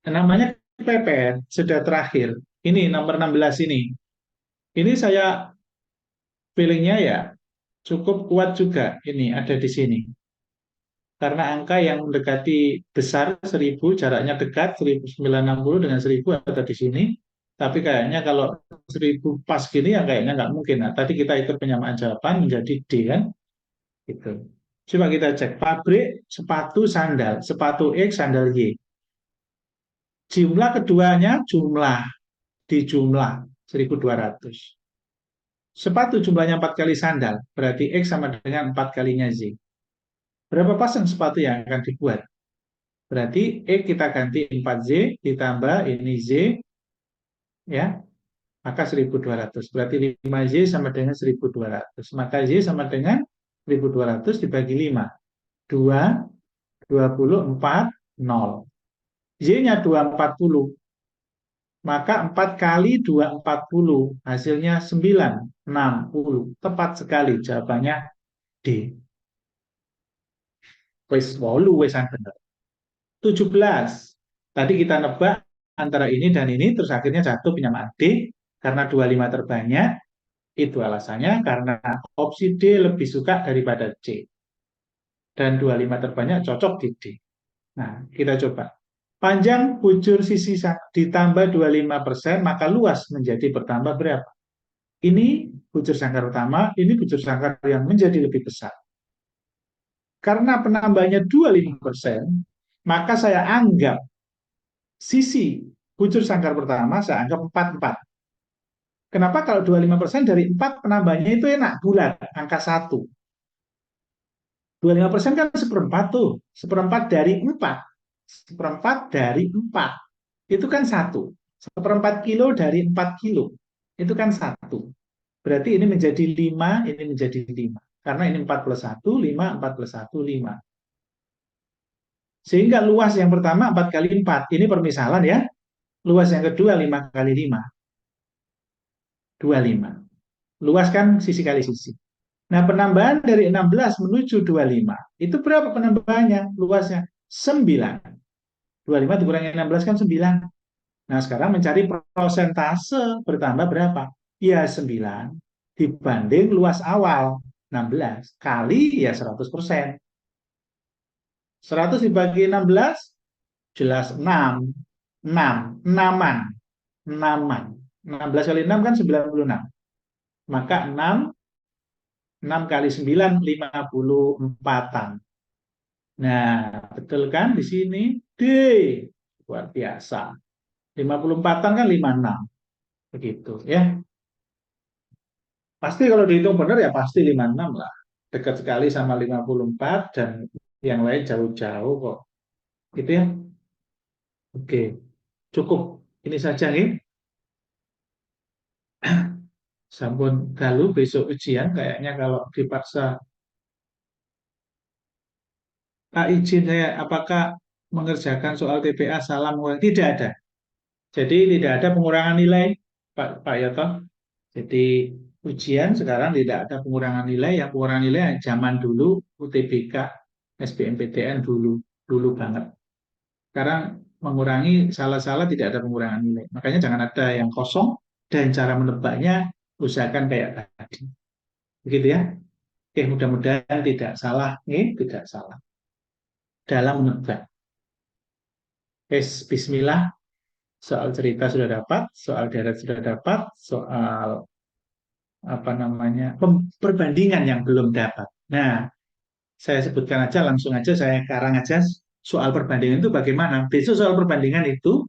namanya kepepet, sudah terakhir. Ini nomor 16 ini. Ini saya feelingnya ya cukup kuat juga. Ini ada di sini. Karena angka yang mendekati besar 1000, jaraknya dekat 1960 dengan 1000 ada di sini. Tapi kayaknya kalau 1000 pas gini ya kayaknya nggak mungkin. Nah, tadi kita ikut penyamaan jawaban menjadi D kan? Gitu. Coba kita cek pabrik sepatu sandal, sepatu X sandal Y. Jumlah keduanya dijumlah 1200. Sepatu jumlahnya 4 kali sandal, berarti X sama dengan 4 kalinya Z. Berapa pasang sepatu yang akan dibuat? Berarti X kita ganti 4Z ditambah ini Z, ya, maka 1200. Berarti 5Z sama dengan 1200. Maka Z sama dengan 1200 dibagi 5. 2, 24, 0. Z-nya 240. Maka 4 kali 2, 40. Hasilnya 9, 60. Tepat sekali jawabannya D. Wis 8 wisan bener. 17. Tadi kita nebak antara ini dan ini, terus akhirnya jatuh penyamaan D, karena 25 terbanyak, itu alasannya karena opsi D lebih suka daripada C. Dan 25 terbanyak cocok di D. Nah, kita coba. Panjang bujur sisi ditambah 25%, maka luas menjadi bertambah berapa? Ini bujur sangkar utama, ini bujur sangkar yang menjadi lebih besar. Karena penambahnya 25%, maka saya anggap sisi bujur sangkar pertama saya anggap 44. Kenapa kalau 25% dari 4 penambahnya itu enak, bulat, angka 1. 25% kan seperempat tuh, seperempat dari 4. Seperempat dari 4. Itu kan 1. Seperempat kilo dari 4 kilo. Itu kan 1. Berarti ini menjadi 5, ini menjadi 5. Karena ini 4 plus 1, 5, 4 plus 1, 5. Sehingga luas yang pertama 4 kali 4. Ini permisalan ya. Luas yang kedua 5 kali 5. 25. Luas kan sisi kali sisi. Nah, penambahan dari 16 menuju 25. Itu berapa penambahannya? Luasnya 9. 25 dikurangi 16 kan 9. Nah, sekarang mencari persentase bertambah berapa? Ya 9 dibanding luas awal 16 kali ya 100%. 100 dibagi 16 jelas 6. 6, 6-an. 6-an. 16 kali 6 kan 96. Maka 6 kali 9 54-an. Nah, betul kan di sini? D. Luar biasa. 54-an kan 56. Begitu ya. Pasti kalau dihitung benar ya pasti 56 lah. Dekat sekali sama 54 dan yang lain jauh-jauh kok. Gitu ya. Oke. Cukup. Ini saja nih. Sampun dalu besok ujian kayaknya kalau dipaksa. Pak izin saya apakah mengerjakan soal TPA salah mengurangi? Tidak ada. Jadi tidak ada pengurangan nilai Pak Yoto. Jadi ujian sekarang tidak ada pengurangan nilai. Yang pengurangan nilai zaman dulu UTBK, SBMPTN dulu banget. Sekarang mengurangi salah-salah tidak ada pengurangan nilai. Makanya jangan ada yang kosong dan cara menebaknya usahakan kayak tadi. Begitu ya. Oke, mudah-mudahan tidak salah. Tidak salah dalam menebak. Bismillah. Soal cerita sudah dapat, soal deret sudah dapat, soal apa namanya perbandingan yang belum dapat. Nah, saya sebutkan aja langsung aja, saya karang aja soal perbandingan itu bagaimana. Besok soal perbandingan itu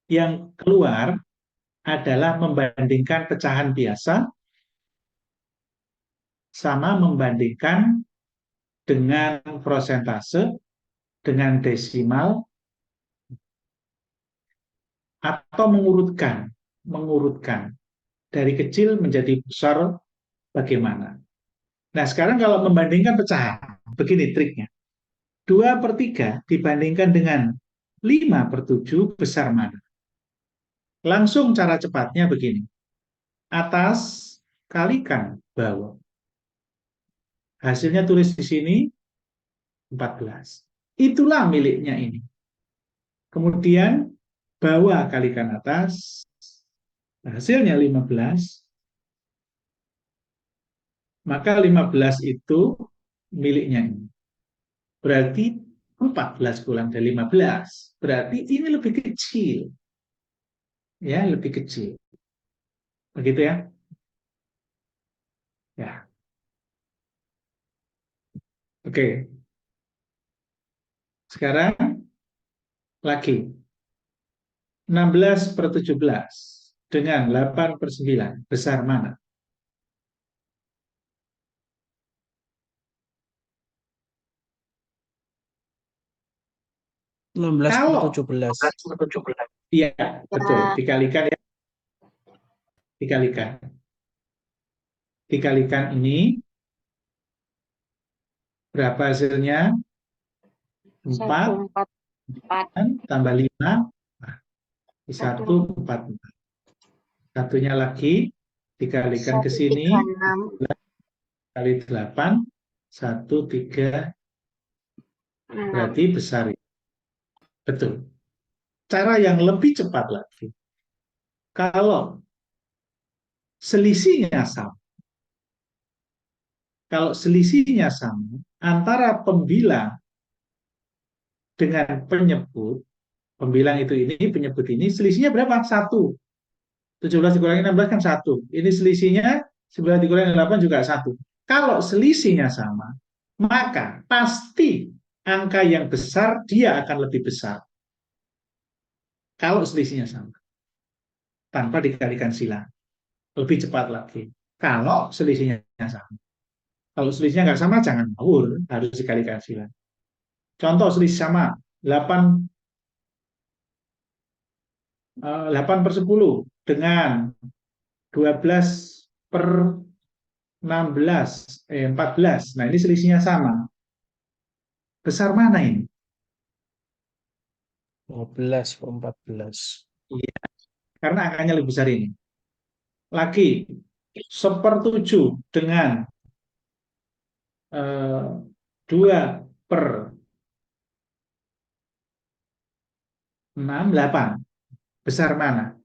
yang keluar adalah membandingkan pecahan biasa sama membandingkan dengan prosentase, dengan desimal, atau mengurutkan dari kecil menjadi besar bagaimana. Nah, sekarang kalau membandingkan pecahan, begini triknya. 2/3 dibandingkan dengan 5/7 besar mana? Langsung cara cepatnya begini. Atas kalikan bawah. Hasilnya tulis di sini 14. Itulah miliknya ini. Kemudian bawah kalikan atas, hasilnya 15. Maka 15 itu miliknya ini. Berarti 14 kurang dari 15. Berarti ini lebih kecil. Ya, lebih kecil. Begitu ya? Ya. Oke. Sekarang lagi. 16/17 dengan 8/9. Besar mana? 16 per Kalau 17. iya, betul. Ya, Dikalikan ya. Dikalikan. Dikalikan ini berapa hasilnya? 4 144. tambah 5 Satu, 1, 4. Satunya lagi dikalikan ke sini 136. kali 8 1, 3, 6. berarti besar. Betul. Cara yang lebih cepat lagi. Kalau selisihnya sama. Kalau selisihnya sama antara pembilang dengan penyebut, pembilang itu ini, penyebut ini, selisihnya berapa? 1. 17 dikurangi 16 kan 1. Ini selisihnya 9 dikurangi 8 juga 1. Kalau selisihnya sama, maka pasti angka yang besar dia akan lebih besar. Kalau selisihnya sama. Tanpa dikalikan silang. Lebih cepat lagi. Kalau selisihnya sama. Kalau selisihnya nggak sama, jangan ngawur. Harus dikalikan silang. Contoh selisih sama. 8/10 dengan 12/14. Nah, ini selisihnya sama. Besar mana ini? 12 per 14. Iya, karena angkanya lebih besar ini. Lagi, 1/7 dengan 2/6, 8. Besar mana?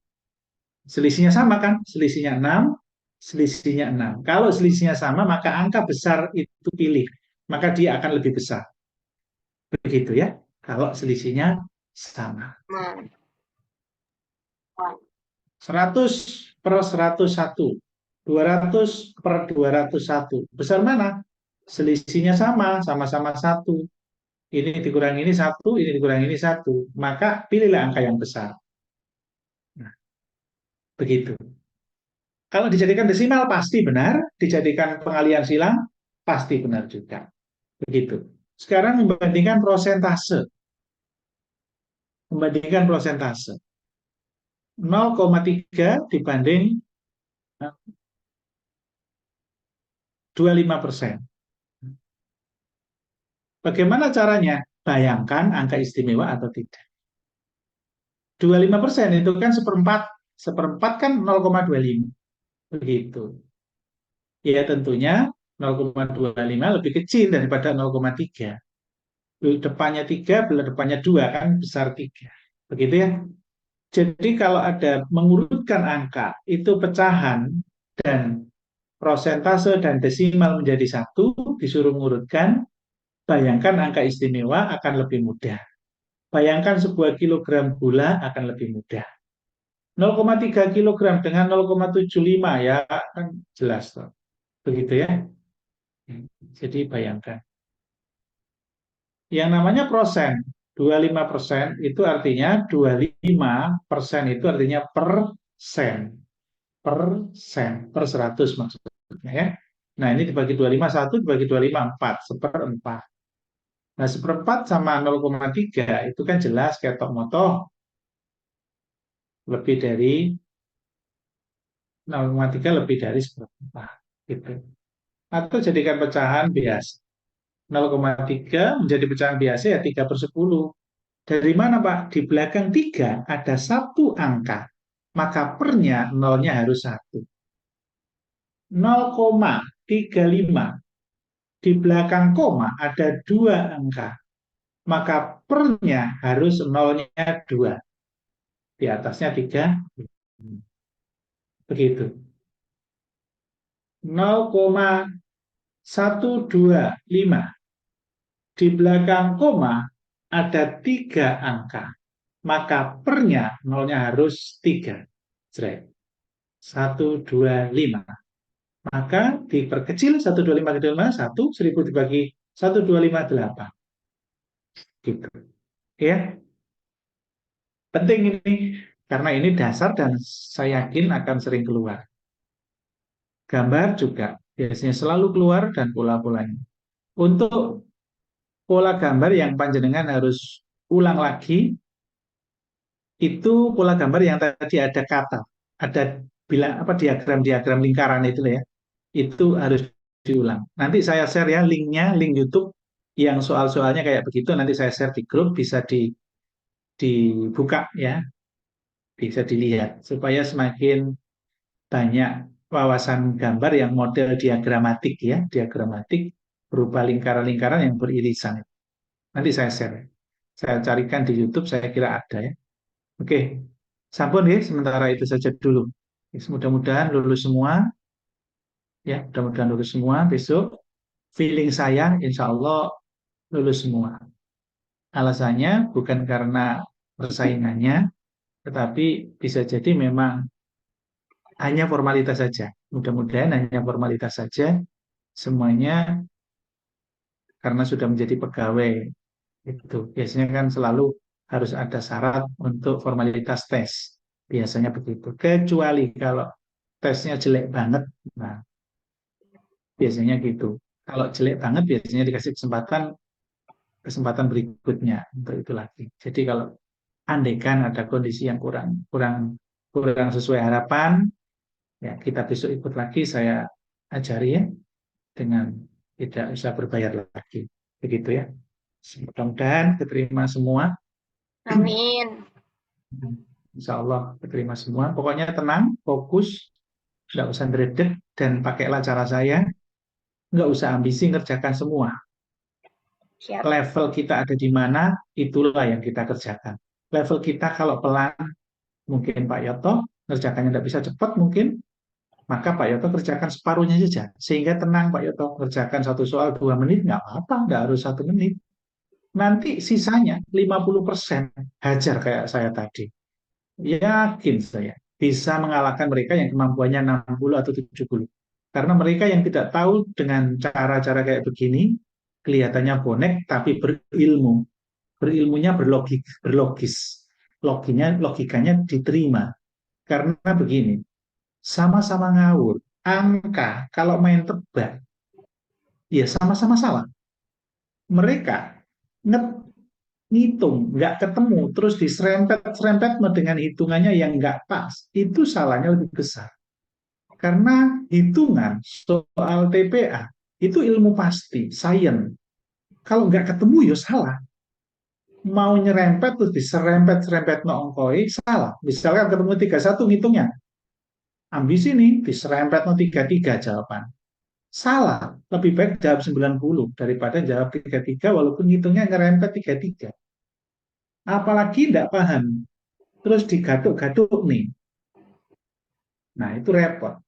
Selisihnya sama kan? Selisihnya 6, selisihnya 6. Kalau selisihnya sama, maka angka besar itu pilih. Maka dia akan lebih besar. Begitu ya. Kalau selisihnya sama. 100/101. 200/201. Besar mana? Selisihnya sama, sama-sama 1. Ini dikurangi ini 1, ini dikurangi ini 1. Maka pilihlah angka yang besar. Nah, begitu. Kalau dijadikan desimal pasti benar, dijadikan pengalian silang pasti benar juga. Begitu. Sekarang membandingkan prosentase. Membandingkan prosentase. 0,3 dibanding 25%. Bagaimana caranya? Bayangkan angka istimewa atau tidak. 25% itu kan seperempat. Seperempat kan 0,25. Begitu. Ya tentunya 0,25 lebih kecil daripada 0,3. Depannya 3, depannya 2 kan besar 3. Begitu ya. Jadi kalau ada mengurutkan angka, itu pecahan dan prosentase dan desimal menjadi 1, disuruh mengurutkan, bayangkan angka istimewa akan lebih mudah. Bayangkan sebuah kilogram gula akan lebih mudah. 0,3 kilogram dengan 0,75 ya kan jelas toh. Begitu ya. Jadi bayangkan. Yang namanya persen, 25% itu artinya 25% itu artinya persen. Persen, per 100 maksudnya ya. Nah ini dibagi 25, 1 dibagi 25, 4, seperempat. Nah seperempat sama 0,3 itu kan jelas ketok motoh lebih dari 0,3 lebih dari seperempat. Gitu. Atau jadikan pecahan biasa. 0,3 menjadi pecahan biasa ya 3/10. Dari mana Pak? Di belakang 3 ada satu angka. Maka pernya nolnya harus 1. 0,35. Di belakang koma ada 2 angka. Maka pernya harus nolnya 2. Di atasnya 3. Begitu. 0,125. Di belakang koma ada 3 angka. Maka pernya nolnya harus 3. 1, 2, 5. Maka diperkecil 125 ke 5, 1, 1000 dibagi 1, 2, 5, 8. Gitu. Ya, penting ini. Karena ini dasar dan saya yakin akan sering keluar. Gambar juga biasanya selalu keluar dan pola-polanya. Untuk pola gambar yang panjenengan harus ulang lagi, itu pola gambar yang tadi ada kata, ada bilang apa diagram lingkaran itu ya, itu harus diulang. Nanti saya share ya linknya, link YouTube yang soal-soalnya kayak begitu. Nanti saya share di grup, bisa dibuka ya, bisa dilihat supaya semakin banyak wawasan gambar yang model diagramatik ya, diagramatik berupa lingkaran-lingkaran yang beririsan. Nanti saya share. Saya carikan di YouTube, saya kira ada ya. Oke, sampun ya, sementara itu saja dulu. Mudah-mudahan lulus semua, ya, mudah-mudahan lulus semua. Besok, feeling saya, insya Allah lulus semua. Alasannya bukan karena persaingannya, tetapi bisa jadi memang hanya formalitas saja. Mudah-mudahan hanya formalitas saja, semuanya karena sudah menjadi pegawai. Itu biasanya kan selalu harus ada syarat untuk formalitas tes. Biasanya begitu. Kecuali kalau tesnya jelek banget, nah biasanya gitu. Kalau jelek banget biasanya dikasih kesempatan berikutnya untuk itu lagi. Jadi kalau andaikan ada kondisi yang kurang kurang kurang sesuai harapan, ya kita besok ikut lagi, saya ajari ya dengan tidak usah berbayar lagi. Begitu ya. Mudah-mudahan diterima semua. Amin. Insya Allah diterima semua. Pokoknya tenang, fokus, nggak usah dredeg, dan pakailah cara saya, nggak usah ambisi ngerjakan semua. Siap. Level kita ada di mana, itulah yang kita kerjakan. Level kita kalau pelan, mungkin Pak Yoto ngerjakannya nggak bisa cepat mungkin, maka Pak Yoto kerjakan separuhnya saja. Sehingga tenang Pak Yoto, kerjakan satu soal 2 menit, nggak apa-apa, nggak harus 1 menit. Nanti sisanya 50% hajar kayak saya tadi. Yakin saya bisa mengalahkan mereka yang kemampuannya 60 atau 70. Karena mereka yang tidak tahu dengan cara-cara kayak begini, kelihatannya bonek tapi berilmu. Berilmunya berlogis. Logikanya diterima. Karena begini, sama-sama ngawur. Angka kalau main tebak, ya sama-sama salah. Mereka ngitung, nggak ketemu, terus diserempet-serempet dengan hitungannya yang nggak pas, itu salahnya lebih besar. Karena hitungan soal TPA itu ilmu pasti, sains. Kalau nggak ketemu ya salah. Mau nyerempet terus diserempet-serempet no ongkoi, salah. Misalkan ketemu 31 ngitungnya. Ambisi nih, diserempet no 33 jawaban. Salah. Lebih baik jawab 90 daripada jawab 33 walaupun ngitungnya nyerempet 33. Apalagi tidak paham. Terus digaduk-gaduk nih. Nah, itu repot.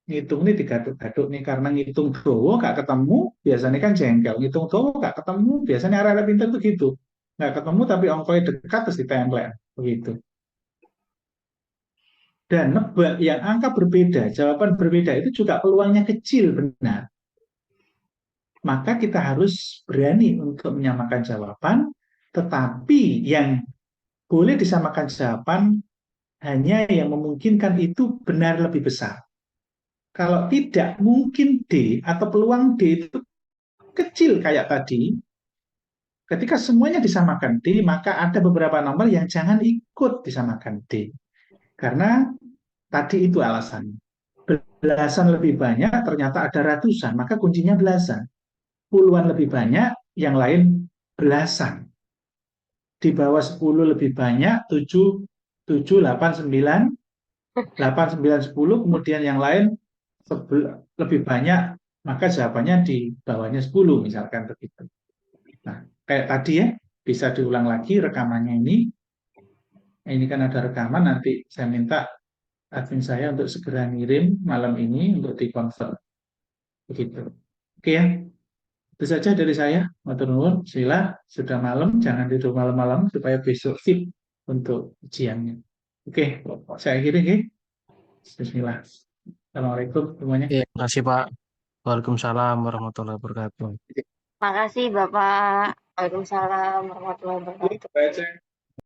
Ngitung nih digaduk-gaduk nih karena ngitung dowo gak ketemu, biasanya kan jengkel. Ngitung dowo gak ketemu, biasanya arah-arah pintar tuh gitu. nggak ketemu tapi angkanya dekat terus ditempel begitu. Dan nebak yang angka berbeda, jawaban berbeda itu juga peluangnya kecil, benar. Maka kita harus berani untuk menyamakan jawaban, tetapi yang boleh disamakan jawaban hanya yang memungkinkan itu benar lebih besar. Kalau tidak, mungkin D atau peluang D itu kecil kayak tadi. Ketika semuanya disamakan D, maka ada beberapa nomor yang jangan ikut disamakan D. Karena tadi itu alasannya. Belasan lebih banyak, ternyata ada ratusan, maka kuncinya belasan. Puluhan lebih banyak, yang lain belasan. Di bawah 10 lebih banyak, 7, 7, 8, 9, 8, 9, 10, kemudian yang lain lebih banyak, maka jawabannya di bawahnya 10, misalkan begitu. Nah, kayak tadi ya, bisa diulang lagi rekamannya ini. Ini kan ada rekaman, nanti saya minta admin saya untuk segera ngirim malam ini untuk dikonvert. Begitu. Oke ya, itu saja dari saya. Matur nuwun, sila sudah malam, jangan tidur malam-malam supaya besok fit untuk ujiannya. Oke, saya akhiri. Oke. Bismillah. Assalamualaikum semuanya. Terima kasih Pak. Waalaikumsalam warahmatullahi wabarakatuh. Makasih Bapak. Waalaikumsalam warahmatullahi wabarakatuh. Baca.